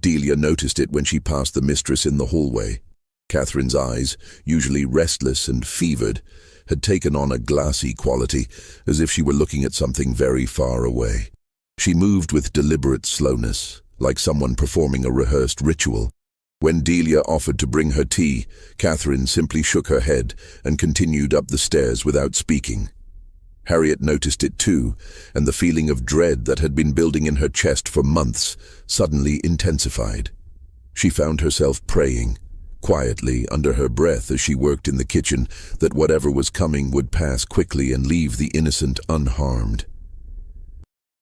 [SPEAKER 1] Delia noticed it when she passed the mistress in the hallway. Catherine's eyes, usually restless and fevered, had taken on a glassy quality, as if she were looking at something very far away. She moved with deliberate slowness, like someone performing a rehearsed ritual. When Delia offered to bring her tea, Catherine simply shook her head and continued up the stairs without speaking. Harriet noticed it too, and the feeling of dread that had been building in her chest for months suddenly intensified. She found herself praying, quietly under her breath as she worked in the kitchen, that whatever was coming would pass quickly and leave the innocent unharmed.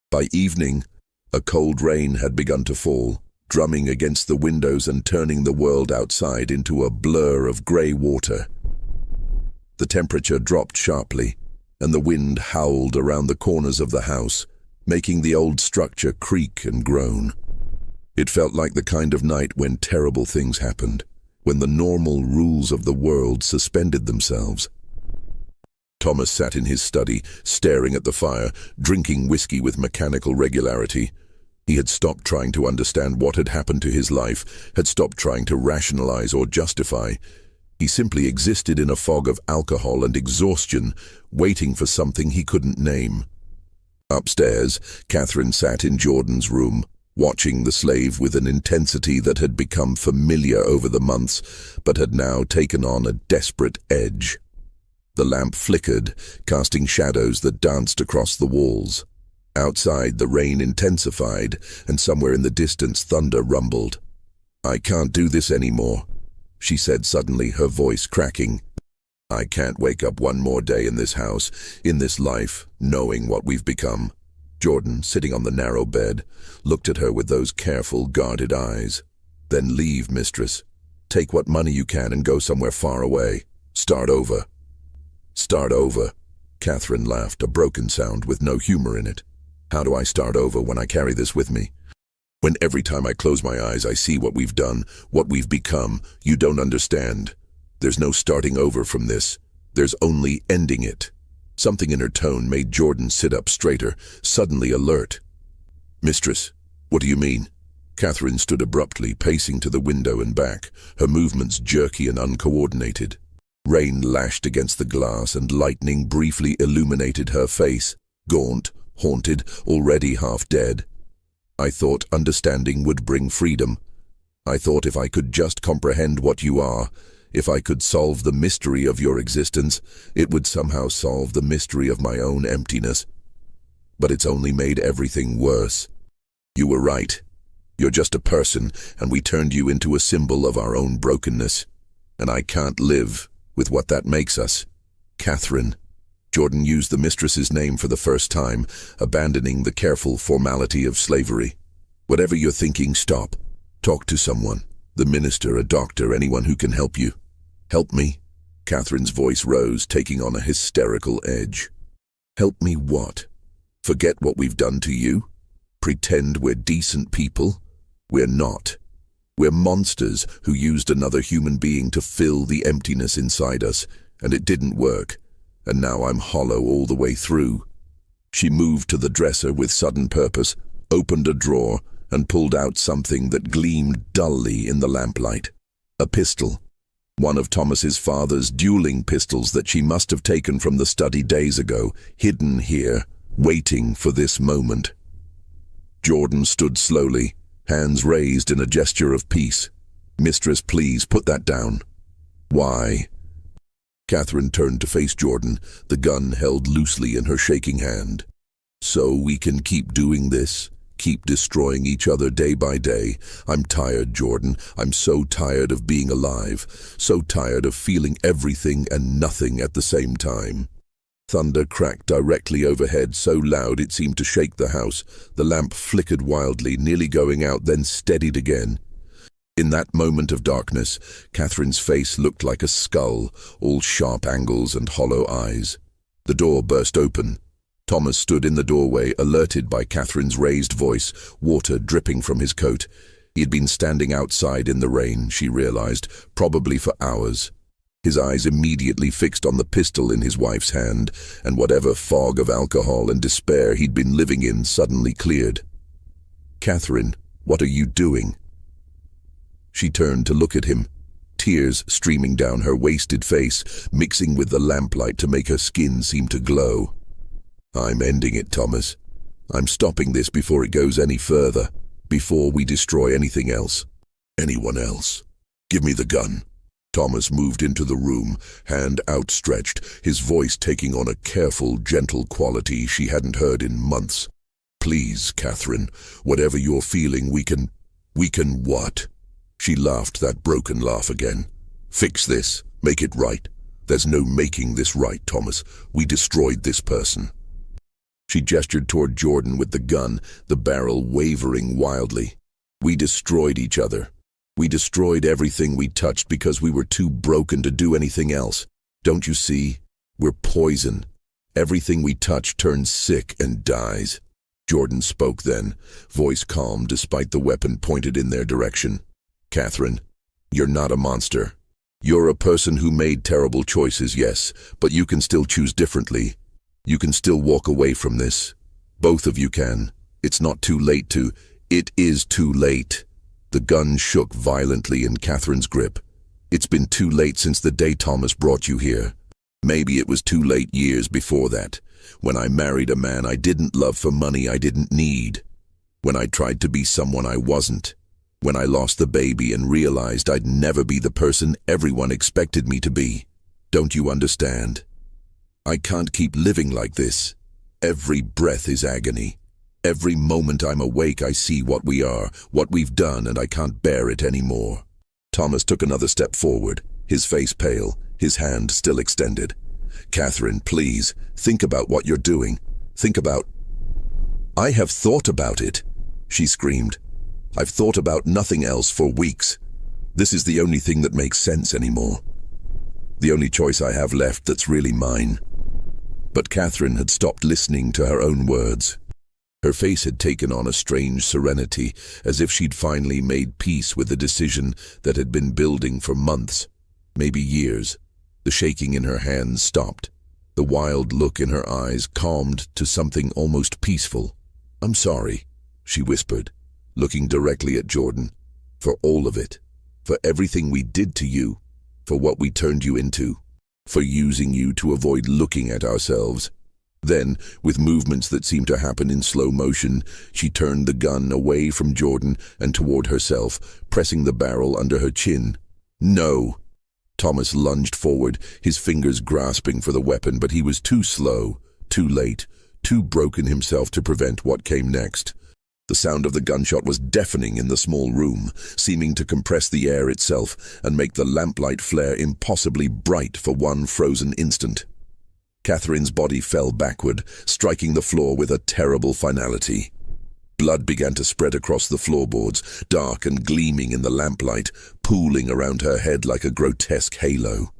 [SPEAKER 1] By evening, a cold rain had begun to fall, drumming against the windows and turning the world outside into a blur of grey water. The temperature dropped sharply, and the wind howled around the corners of the house, making the old structure creak and groan. It felt like the kind of night when terrible things happened, when the normal rules of the world suspended themselves. Thomas sat in his study, staring at the fire, drinking whiskey with mechanical regularity. He had stopped trying to understand what had happened to his life, had stopped trying to rationalize or justify. He simply existed in a fog of alcohol and exhaustion, waiting for something he couldn't name. Upstairs, Catherine sat in Jordan's room, watching the slave with an intensity that had become familiar over the months, but had now taken on a desperate edge. The lamp flickered, casting shadows that danced across the walls. Outside, the rain intensified, and somewhere in the distance thunder rumbled. "I can't do this anymore," she said suddenly, her voice cracking. "I can't wake up one more day in this house, in this life, knowing what we've become." Jordan, sitting on the narrow bed, looked at her with those careful, guarded eyes. "Then leave, mistress. Take what money you can and go somewhere far away. Start over." "Start over?" Catherine laughed, a broken sound with no humor in it. "How do I start over when I carry this with me? When every time I close my eyes I see what we've done, what we've become? You don't understand. There's no starting over from this. There's only ending it." Something in her tone made Jordan sit up straighter, suddenly alert. "Mistress, what do you mean?" Catherine stood abruptly, pacing to the window and back, her movements jerky and uncoordinated. Rain lashed against the glass and lightning briefly illuminated her face, gaunt, haunted, already half dead. "I thought understanding would bring freedom. I thought if I could just comprehend what you are, if I could solve the mystery of your existence, it would somehow solve the mystery of my own emptiness. But it's only made everything worse. You were right. You're just a person, and we turned you into a symbol of our own brokenness. And I can't live with what that makes us. Catherine." Jordan used the mistress's name for the first time, abandoning the careful formality of slavery. "Whatever you're thinking, stop. Talk to someone. The minister, a doctor, anyone who can help you." "Help me?" Catherine's voice rose, taking on a hysterical edge. "Help me what? Forget what we've done to you? Pretend we're decent people? We're not. We're monsters who used another human being to fill the emptiness inside us, and it didn't work, and now I'm hollow all the way through." She moved to the dresser with sudden purpose, opened a drawer, and pulled out something that gleamed dully in the lamplight. A pistol. One of Thomas's father's dueling pistols that she must have taken from the study days ago, hidden here, waiting for this moment. Jordan stood slowly, hands raised in a gesture of peace. "Mistress, please, put that down." "Why?" Catherine turned to face Jordan, the gun held loosely in her shaking hand. "So we can keep doing this, keep destroying each other day by day. I'm tired, Jordan. I'm so tired of being alive, so tired of feeling everything and nothing at the same time." Thunder cracked directly overhead, so loud it seemed to shake the house. The lamp flickered wildly, nearly going out, then steadied again. In that moment of darkness, Catherine's face looked like a skull, all sharp angles and hollow eyes. The door burst open. Thomas stood in the doorway, alerted by Catherine's raised voice, water dripping from his coat. He had been standing outside in the rain, she realized, probably for hours. His eyes immediately fixed on the pistol in his wife's hand, and whatever fog of alcohol and despair he'd been living in suddenly cleared. "Catherine, what are you doing?" She turned to look at him, tears streaming down her wasted face, mixing with the lamplight to make her skin seem to glow. "I'm ending it, Thomas. I'm stopping this before it goes any further, before we destroy anything else. Anyone else. Give me the gun." Thomas moved into the room, hand outstretched, his voice taking on a careful, gentle quality she hadn't heard in months. "Please, Catherine, whatever you're feeling, we can what?" She laughed that broken laugh again. "Fix this. Make it right. There's no making this right, Thomas. We destroyed this person." She gestured toward Jordan with the gun, the barrel wavering wildly. "We destroyed each other. We destroyed everything we touched because we were too broken to do anything else. Don't you see? We're poison. Everything we touch turns sick and dies." Jordan spoke then, voice calm despite the weapon pointed in their direction. "Catherine, you're not a monster. You're a person who made terrible choices, yes, but you can still choose differently. You can still walk away from this. Both of you can. It's not too late to. It is too late." The gun shook violently in Catherine's grip. "It's been too late since the day Thomas brought you here. Maybe it was too late years before that, when I married a man I didn't love for money I didn't need. When I tried to be someone I wasn't. When I lost the baby and realized I'd never be the person everyone expected me to be. Don't you understand? I can't keep living like this. Every breath is agony. Every moment I'm awake I see what we are, what we've done, and I can't bear it anymore." Thomas took another step forward, his face pale, his hand still extended. "Catherine, please, think about what you're doing. Think about—" "I have thought about it," she screamed. "I've thought about nothing else for weeks. This is the only thing that makes sense anymore. The only choice I have left that's really mine." But Catherine had stopped listening to her own words. Her face had taken on a strange serenity, as if she'd finally made peace with the decision that had been building for months, maybe years. The shaking in her hands stopped. The wild look in her eyes calmed to something almost peaceful. "I'm sorry," she whispered, looking directly at Jordan. "For all of it. For everything we did to you. For what we turned you into. For using you to avoid looking at ourselves." Then, with movements that seemed to happen in slow motion, she turned the gun away from Jordan and toward herself, pressing the barrel under her chin. "No!" Thomas lunged forward, his fingers grasping for the weapon, but he was too slow, too late, too broken himself to prevent what came next. The sound of the gunshot was deafening in the small room, seeming to compress the air itself and make the lamplight flare impossibly bright for one frozen instant. Catherine's body fell backward, striking the floor with a terrible finality. Blood began to spread across the floorboards, dark and gleaming in the lamplight, pooling around her head like a grotesque halo.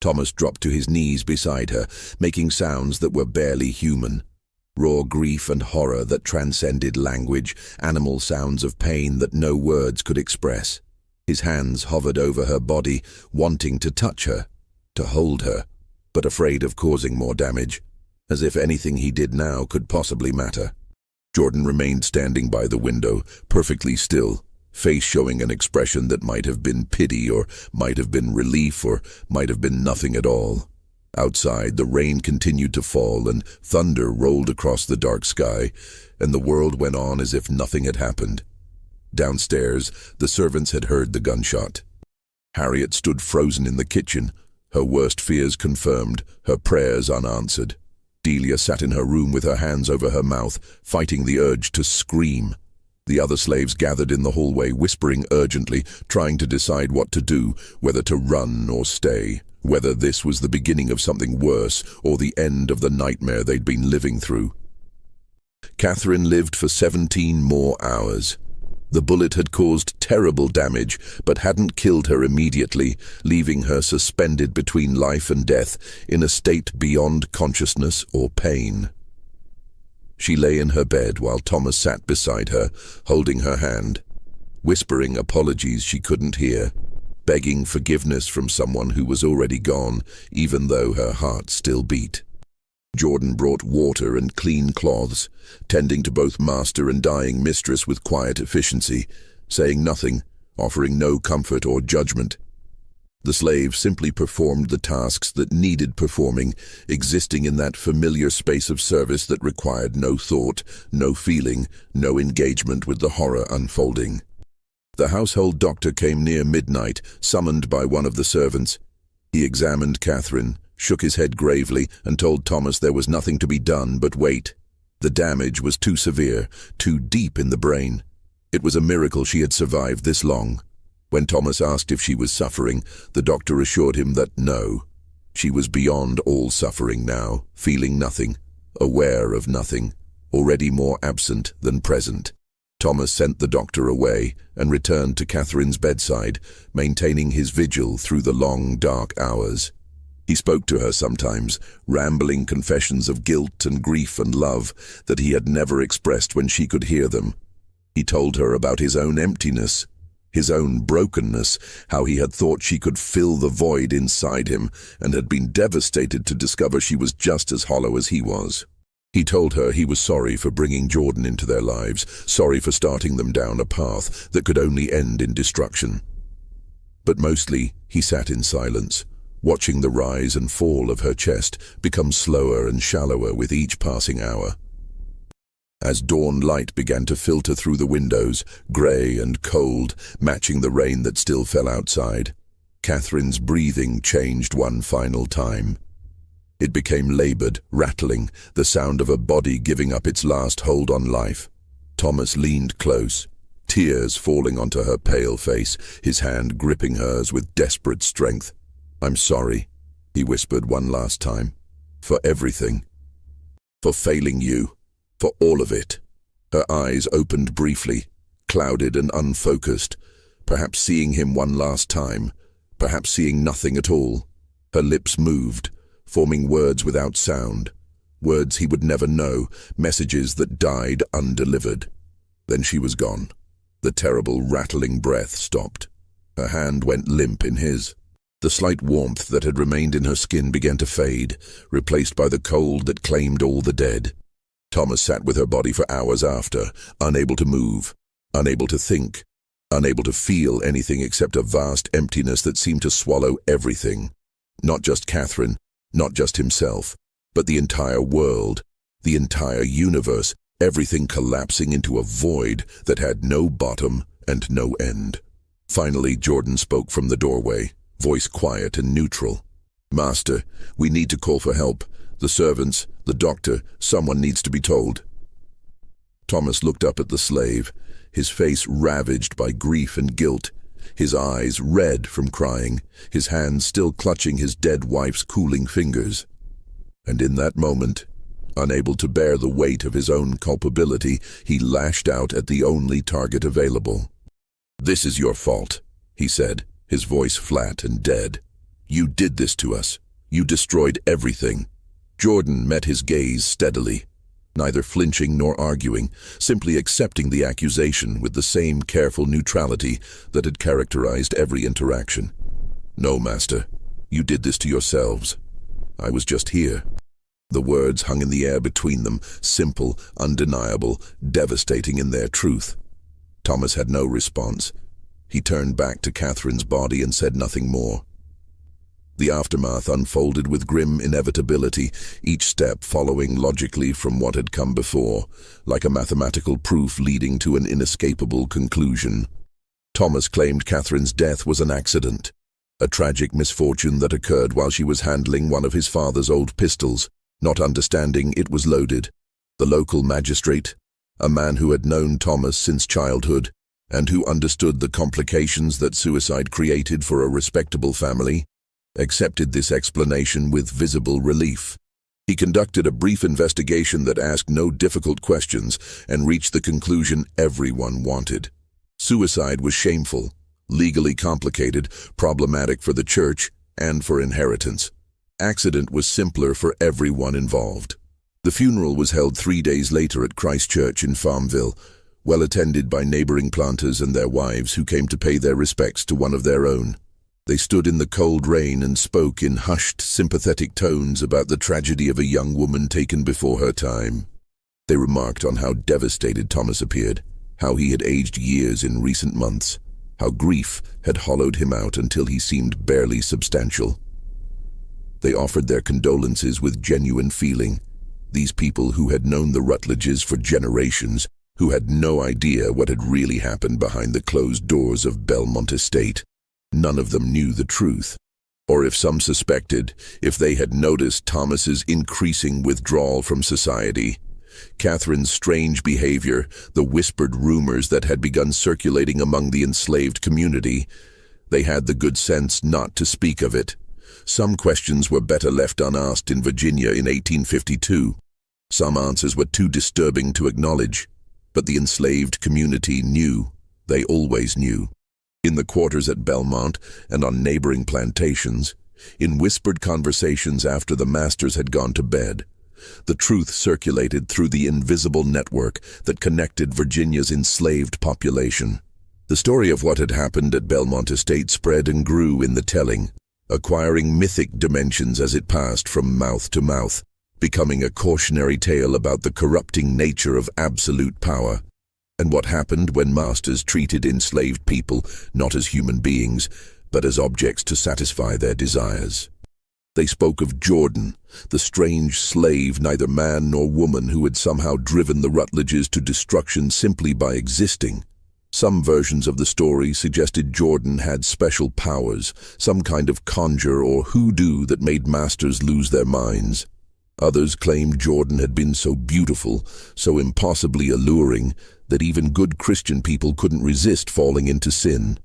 [SPEAKER 1] Thomas dropped to his knees beside her, making sounds that were barely human. Raw grief and horror that transcended language, animal sounds of pain that no words could express. His hands hovered over her body, wanting to touch her, to hold her, but afraid of causing more damage, as if anything he did now could possibly matter. Jordan remained standing by the window, perfectly still, face showing an expression that might have been pity or might have been relief or might have been nothing at all. Outside, the rain continued to fall and thunder rolled across the dark sky, and the world went on as if nothing had happened. Downstairs, the servants had heard the gunshot. Harriet stood frozen in the kitchen, her worst fears confirmed, her prayers unanswered. Delia sat in her room with her hands over her mouth, fighting the urge to scream. The other slaves gathered in the hallway, whispering urgently, trying to decide what to do, whether to run or stay, whether this was the beginning of something worse or the end of the nightmare they'd been living through. Catherine lived for 17 more hours. The bullet had caused terrible damage, but hadn't killed her immediately, leaving her suspended between life and death, in a state beyond consciousness or pain. She lay in her bed while Thomas sat beside her, holding her hand, whispering apologies she couldn't hear, begging forgiveness from someone who was already gone, even though her heart still beat. Jordan brought water and clean cloths, tending to both master and dying mistress with quiet efficiency, saying nothing, offering no comfort or judgment. The slave simply performed the tasks that needed performing, existing in that familiar space of service that required no thought, no feeling, no engagement with the horror unfolding. The household doctor came near midnight, summoned by one of the servants. He examined Catherine, shook his head gravely, and told Thomas there was nothing to be done but wait. The damage was too severe, too deep in the brain. It was a miracle she had survived this long. When Thomas asked if she was suffering, the doctor assured him that no. She was beyond all suffering now, feeling nothing, aware of nothing, already more absent than present. Thomas sent the doctor away and returned to Catherine's bedside, maintaining his vigil through the long, dark hours. He spoke to her sometimes, rambling confessions of guilt and grief and love that he had never expressed when she could hear them. He told her about his own emptiness, his own brokenness, how he had thought she could fill the void inside him and had been devastated to discover she was just as hollow as he was. He told her he was sorry for bringing Jordan into their lives, sorry for starting them down a path that could only end in destruction. But mostly, he sat in silence, watching the rise and fall of her chest become slower and shallower with each passing hour. As dawn light began to filter through the windows, grey and cold, matching the rain that still fell outside, Catherine's breathing changed one final time. It became laboured, rattling, the sound of a body giving up its last hold on life. Thomas leaned close, tears falling onto her pale face, his hand gripping hers with desperate strength. "I'm sorry," he whispered one last time, "for everything. For failing you. For all of it." Her eyes opened briefly, clouded and unfocused, perhaps seeing him one last time, perhaps seeing nothing at all. Her lips moved, forming words without sound, words he would never know, messages that died undelivered. Then she was gone. The terrible rattling breath stopped. Her hand went limp in his. The slight warmth that had remained in her skin began to fade, replaced by the cold that claimed all the dead. Thomas sat with her body for hours after, unable to move, unable to think, unable to feel anything except a vast emptiness that seemed to swallow everything. Not just Catherine, not just himself, but the entire world, the entire universe, everything collapsing into a void that had no bottom and no end. Finally, Jordan spoke from the doorway, voice quiet and neutral. "Master, we need to call for help. The servants, the doctor, someone needs to be told." Thomas looked up at the slave, his face ravaged by grief and guilt, his eyes red from crying, his hands still clutching his dead wife's cooling fingers. And in that moment, unable to bear the weight of his own culpability, he lashed out at the only target available. "This is your fault," he said, his voice flat and dead. "You did this to us. You destroyed everything." Jordan met his gaze steadily, neither flinching nor arguing, simply accepting the accusation with the same careful neutrality that had characterized every interaction. "No, Master, you did this to yourselves. I was just here." The words hung in the air between them, simple, undeniable, devastating in their truth. Thomas had no response. He turned back to Catherine's body and said nothing more. The aftermath unfolded with grim inevitability, each step following logically from what had come before, like a mathematical proof leading to an inescapable conclusion. Thomas claimed Catherine's death was an accident, a tragic misfortune that occurred while she was handling one of his father's old pistols, not understanding it was loaded. The local magistrate, a man who had known Thomas since childhood, and who understood the complications that suicide created for a respectable family, accepted this explanation with visible relief. He conducted a brief investigation that asked no difficult questions and reached the conclusion everyone wanted. Suicide was shameful, legally complicated, problematic for the church, and for inheritance. Accident was simpler for everyone involved. The funeral was held 3 days later at Christ Church in Farmville, well attended by neighboring planters and their wives who came to pay their respects to one of their own. They stood in the cold rain and spoke in hushed, sympathetic tones about the tragedy of a young woman taken before her time. They remarked on how devastated Thomas appeared, how he had aged years in recent months, how grief had hollowed him out until he seemed barely substantial. They offered their condolences with genuine feeling. These people who had known the Rutledges for generations, who had no idea what had really happened behind the closed doors of Belmont Estate. None of them knew the truth. Or if some suspected, if they had noticed Thomas's increasing withdrawal from society, Catherine's strange behavior, the whispered rumors that had begun circulating among the enslaved community, they had the good sense not to speak of it. Some questions were better left unasked in Virginia in 1852. Some answers were too disturbing to acknowledge. But the enslaved community knew. They always knew. In the quarters at Belmont and on neighboring plantations, in whispered conversations after the masters had gone to bed, the truth circulated through the invisible network that connected Virginia's enslaved population. The story of what had happened at Belmont Estate spread and grew in the telling, acquiring mythic dimensions as it passed from mouth to mouth, becoming a cautionary tale about the corrupting nature of absolute power, and what happened when masters treated enslaved people not as human beings, but as objects to satisfy their desires. They spoke of Jordan, the strange slave, neither man nor woman, who had somehow driven the Rutledges to destruction simply by existing. Some versions of the story suggested Jordan had special powers, some kind of conjure or hoodoo that made masters lose their minds. Others claimed Jordan had been so beautiful, so impossibly alluring, that even good Christian people couldn't resist falling into sin.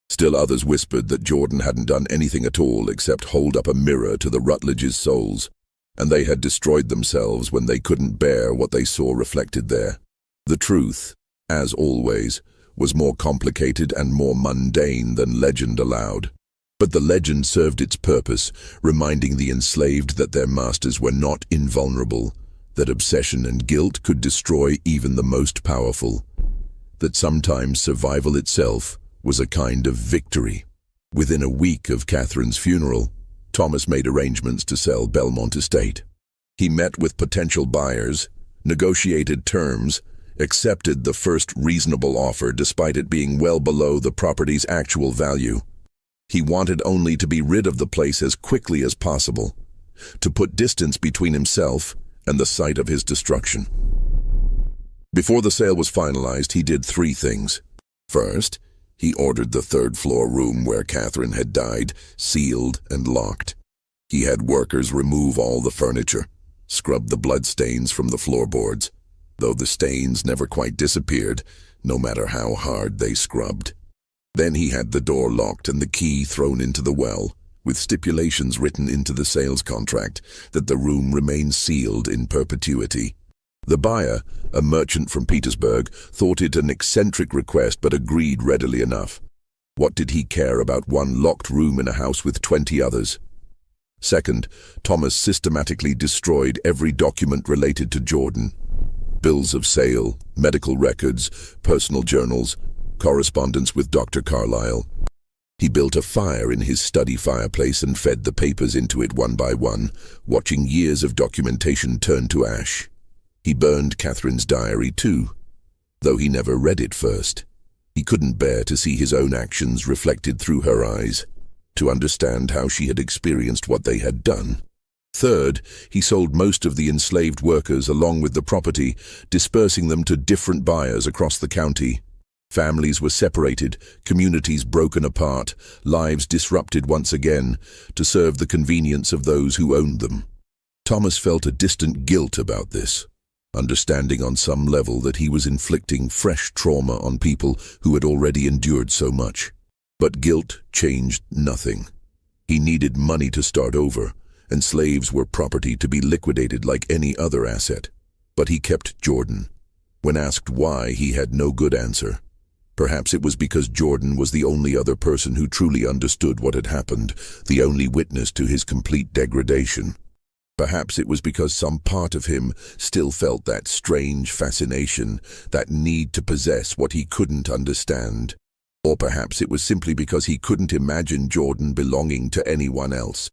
[SPEAKER 1] Still others whispered that Jordan hadn't done anything at all except hold up a mirror to the Rutledges' souls, and they had destroyed themselves when they couldn't bear what they saw reflected there. The truth, as always, was more complicated and more mundane than legend allowed. But the legend served its purpose, reminding the enslaved that their masters were not invulnerable, that obsession and guilt could destroy even the most powerful, that sometimes survival itself was a kind of victory. Within a week of Catherine's funeral, Thomas made arrangements to sell Belmont Estate. He met with potential buyers, negotiated terms, accepted the first reasonable offer despite it being well below the property's actual value. He wanted only to be rid of the place as quickly as possible, to put distance between himself and the site of his destruction. Before the sale was finalized, he did 3 things. First, he ordered the 3rd-floor room where Catherine had died, sealed and locked. He had workers remove all the furniture, scrub the bloodstains from the floorboards, though the stains never quite disappeared, no matter how hard they scrubbed. Then he had the door locked and the key thrown into the well, with stipulations written into the sales contract that the room remain sealed in perpetuity. The buyer, a merchant from Petersburg, thought it an eccentric request but agreed readily enough. What did he care about one locked room in a house with 20 others? Second, Thomas systematically destroyed every document related to Jordan. Bills of sale, medical records, personal journals, correspondence with Dr. Carlyle. He built a fire in his study fireplace and fed the papers into it one by one, watching years of documentation turn to ash. He burned Catherine's diary too, though he never read it first. He couldn't bear to see his own actions reflected through her eyes, to understand how she had experienced what they had done. Third, he sold most of the enslaved workers along with the property, dispersing them to different buyers across the county. Families were separated, communities broken apart, lives disrupted once again, to serve the convenience of those who owned them. Thomas felt a distant guilt about this, understanding on some level that he was inflicting fresh trauma on people who had already endured so much. But guilt changed nothing. He needed money to start over, and slaves were property to be liquidated like any other asset. But he kept Jordan. When asked why, he had no good answer. Perhaps it was because Jordan was the only other person who truly understood what had happened, the only witness to his complete degradation. Perhaps it was because some part of him still felt that strange fascination, that need to possess what he couldn't understand. Or perhaps it was simply because he couldn't imagine Jordan belonging to anyone else,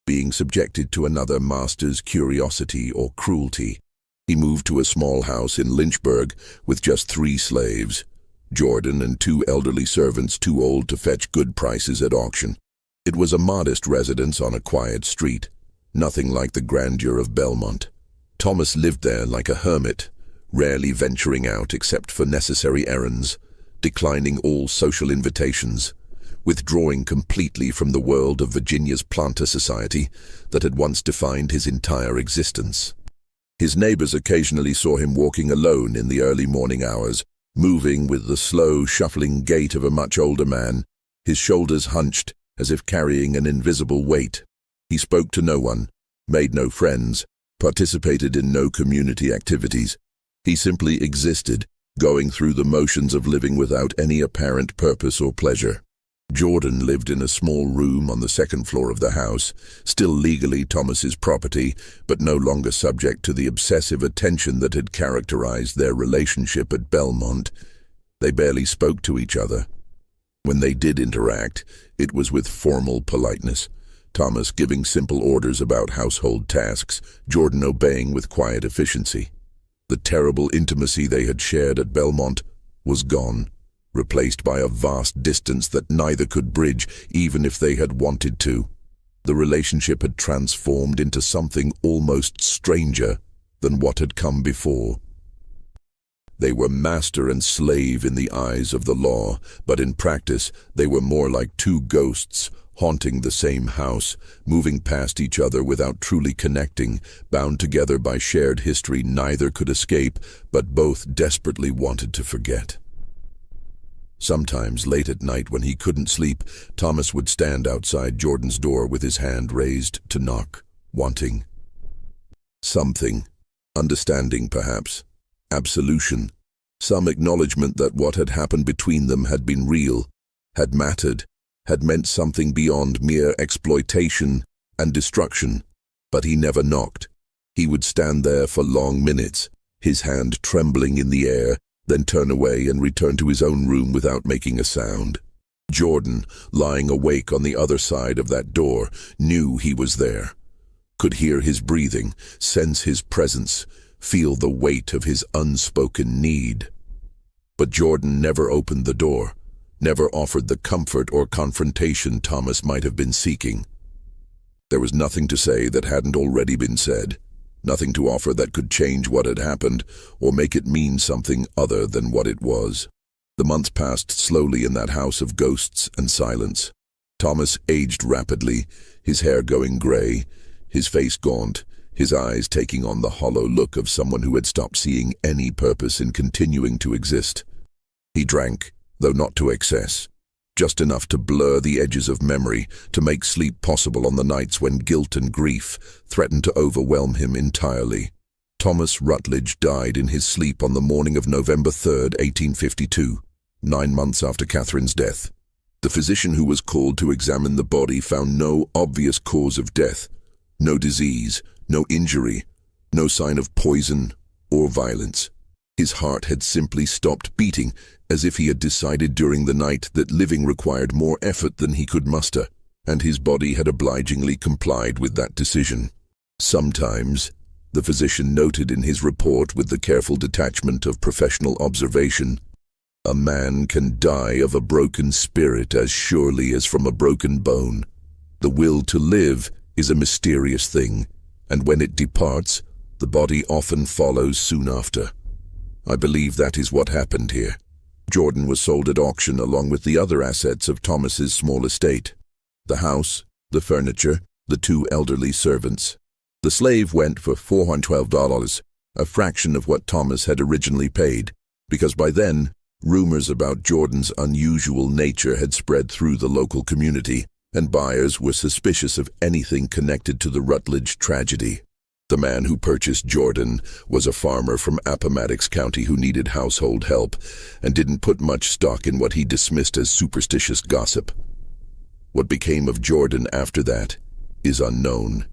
[SPEAKER 1] being subjected to another master's curiosity or cruelty. He moved to a small house in Lynchburg with just 3 slaves, Jordan and 2 elderly servants too old to fetch good prices at auction. It was a modest residence on a quiet street, nothing like the grandeur of Belmont. Thomas lived there like a hermit, rarely venturing out except for necessary errands, declining all social invitations, withdrawing completely from the world of Virginia's planter society that had once defined his entire existence. His neighbors occasionally saw him walking alone in the early morning hours, moving with the slow, shuffling gait of a much older man, his shoulders hunched as if carrying an invisible weight. He spoke to no one, made no friends, participated in no community activities. He simply existed, going through the motions of living without any apparent purpose or pleasure. Jordan lived in a small room on the 2nd floor of the house, still legally Thomas's property, but no longer subject to the obsessive attention that had characterized their relationship at Belmont. They barely spoke to each other. When they did interact, it was with formal politeness, Thomas giving simple orders about household tasks, Jordan obeying with quiet efficiency. The terrible intimacy they had shared at Belmont was gone, replaced by a vast distance that neither could bridge even if they had wanted to. The relationship had transformed into something almost stranger than what had come before. They were master and slave in the eyes of the law, but in practice they were more like 2 ghosts, haunting the same house, moving past each other without truly connecting, bound together by shared history neither could escape, but both desperately wanted to forget. Sometimes, late at night when he couldn't sleep, Thomas would stand outside Jordan's door with his hand raised to knock, wanting something, understanding perhaps, absolution, some acknowledgement that what had happened between them had been real, had mattered, had meant something beyond mere exploitation and destruction. But he never knocked. He would stand there for long minutes, his hand trembling in the air, then turn away and return to his own room without making a sound. Jordan, lying awake on the other side of that door, knew he was there, could hear his breathing, sense his presence, feel the weight of his unspoken need. But Jordan never opened the door, never offered the comfort or confrontation Thomas might have been seeking. There was nothing to say that hadn't already been said, nothing to offer that could change what had happened or make it mean something other than what it was. The months passed slowly in that house of ghosts and silence. Thomas aged rapidly, his hair going gray, his face gaunt, his eyes taking on the hollow look of someone who had stopped seeing any purpose in continuing to exist. He drank, though not to excess, just enough to blur the edges of memory, to make sleep possible on the nights when guilt and grief threatened to overwhelm him entirely. Thomas Rutledge died in his sleep on the morning of November 3rd, 1852, 9 months after Catherine's death. The physician who was called to examine the body found no obvious cause of death, no disease, no injury, no sign of poison or violence. His heart had simply stopped beating, as if he had decided during the night that living required more effort than he could muster, and his body had obligingly complied with that decision. Sometimes, the physician noted in his report with the careful detachment of professional observation, a man can die of a broken spirit as surely as from a broken bone. The will to live is a mysterious thing, and when it departs, the body often follows soon after. I believe that is what happened here. Jordan was sold at auction along with the other assets of Thomas's small estate. The house, the furniture, the 2 elderly servants. The slave went for $412, a fraction of what Thomas had originally paid, because by then, rumors about Jordan's unusual nature had spread through the local community, and buyers were suspicious of anything connected to the Rutledge tragedy. The man who purchased Jordan was a farmer from Appomattox County who needed household help and didn't put much stock in what he dismissed as superstitious gossip. What became of Jordan after that is unknown.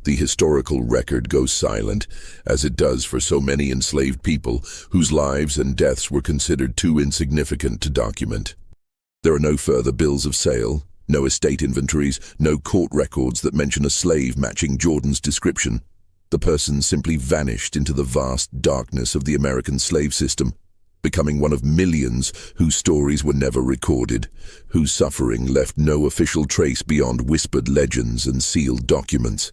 [SPEAKER 1] The historical record goes silent, as it does for so many enslaved people whose lives and deaths were considered too insignificant to document. There are no further bills of sale, no estate inventories, no court records that mention a slave matching Jordan's description. The person simply vanished into the vast darkness of the American slave system, becoming one of millions whose stories were never recorded, whose suffering left no official trace beyond whispered legends and sealed documents.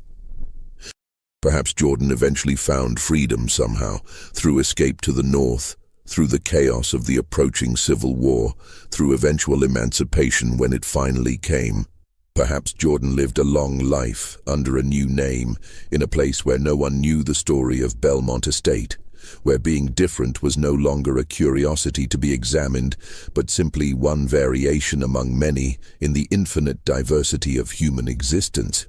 [SPEAKER 1] Perhaps Jordan eventually found freedom somehow, through escape to the north, through the chaos of the approaching civil war, through eventual emancipation when it finally came. Perhaps Jordan lived a long life under a new name, in a place where no one knew the story of Belmont Estate, where being different was no longer a curiosity to be examined, but simply one variation among many in the infinite diversity of human existence.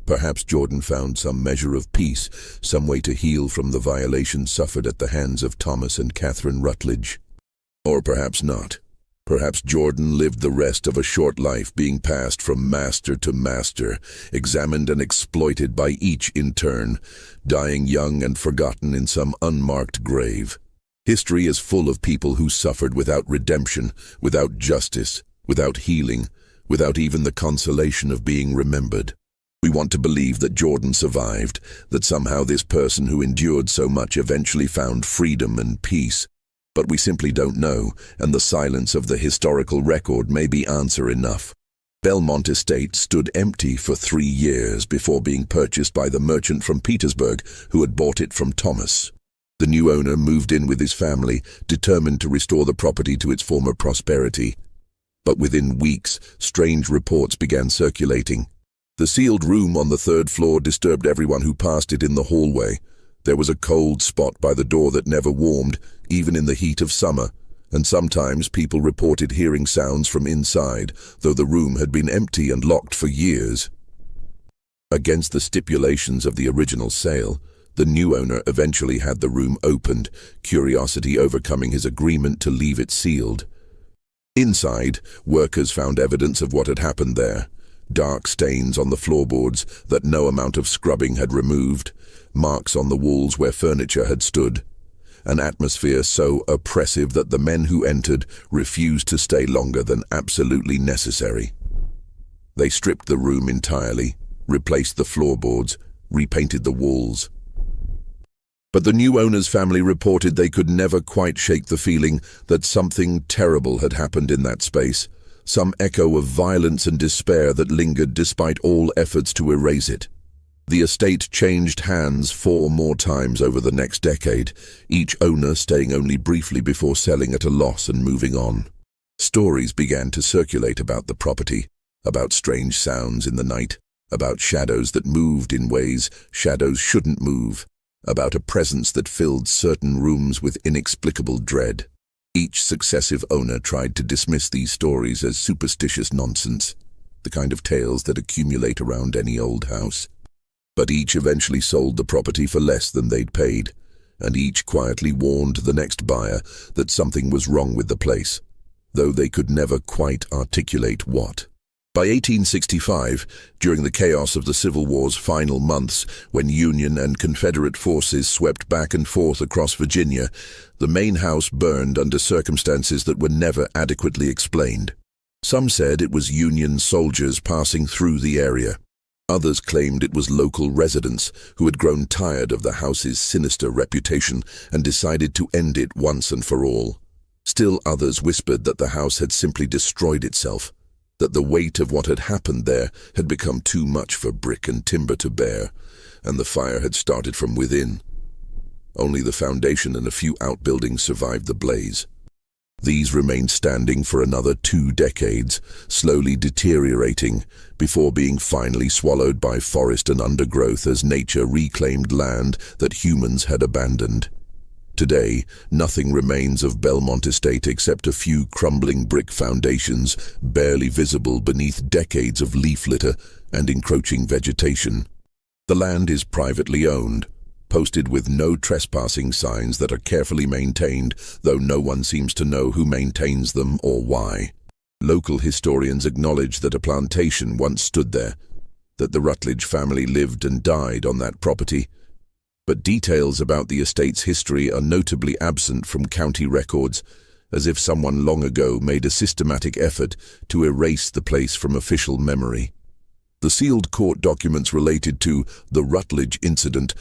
[SPEAKER 1] Perhaps Jordan found some measure of peace, some way to heal from the violations suffered at the hands of Thomas and Catherine Rutledge. Or perhaps not. Perhaps Jordan lived the rest of a short life being passed from master to master, examined and exploited by each in turn, dying young and forgotten in some unmarked grave. History is full of people who suffered without redemption, without justice, without healing, without even the consolation of being remembered. We want to believe that Jordan survived, that somehow this person who endured so much eventually found freedom and peace. But we simply don't know, and the silence of the historical record may be answer enough. Belmont Estate stood empty for 3 years before being purchased by the merchant from Petersburg who had bought it from Thomas. The new owner moved in with his family, determined to restore the property to its former prosperity. But within weeks, strange reports began circulating. The sealed room on the 3rd floor disturbed everyone who passed it in the hallway. There was a cold spot by the door that never warmed, even in the heat of summer, and sometimes people reported hearing sounds from inside, though the room had been empty and locked for years. Against the stipulations of the original sale, the new owner eventually had the room opened, curiosity overcoming his agreement to leave it sealed. Inside, workers found evidence of what had happened there. Dark stains on the floorboards that no amount of scrubbing had removed, marks on the walls where furniture had stood, an atmosphere so oppressive that the men who entered refused to stay longer than absolutely necessary. They stripped the room entirely, replaced the floorboards, repainted the walls. But the new owner's family reported they could never quite shake the feeling that something terrible had happened in that space, some echo of violence and despair that lingered despite all efforts to erase it. The estate changed hands 4 more times over the next decade, each owner staying only briefly before selling at a loss and moving on. Stories began to circulate about the property, about strange sounds in the night, about shadows that moved in ways shadows shouldn't move, about a presence that filled certain rooms with inexplicable dread. Each successive owner tried to dismiss these stories as superstitious nonsense, the kind of tales that accumulate around any old house. But each eventually sold the property for less than they'd paid, and each quietly warned the next buyer that something was wrong with the place, though they could never quite articulate what. By 1865, during the chaos of the Civil War's final months, when Union and Confederate forces swept back and forth across Virginia, the main house burned under circumstances that were never adequately explained. Some said it was Union soldiers passing through the area. Others claimed it was local residents who had grown tired of the house's sinister reputation and decided to end it once and for all. Still others whispered that the house had simply destroyed itself, that the weight of what had happened there had become too much for brick and timber to bear, and the fire had started from within. Only the foundation and a few outbuildings survived the blaze. These remained standing for another 2 decades, slowly deteriorating, before being finally swallowed by forest and undergrowth as nature reclaimed land that humans had abandoned. Today, nothing remains of Belmont Estate except a few crumbling brick foundations, barely visible beneath decades of leaf litter and encroaching vegetation. The land is privately owned, posted with no trespassing signs that are carefully maintained, though no one seems to know who maintains them or why. Local historians acknowledge that a plantation once stood there, that the Rutledge family lived and died on that property, but details about the estate's history are notably absent from county records, as if someone long ago made a systematic effort to erase the place from official memory. The sealed court documents related to the Rutledge incident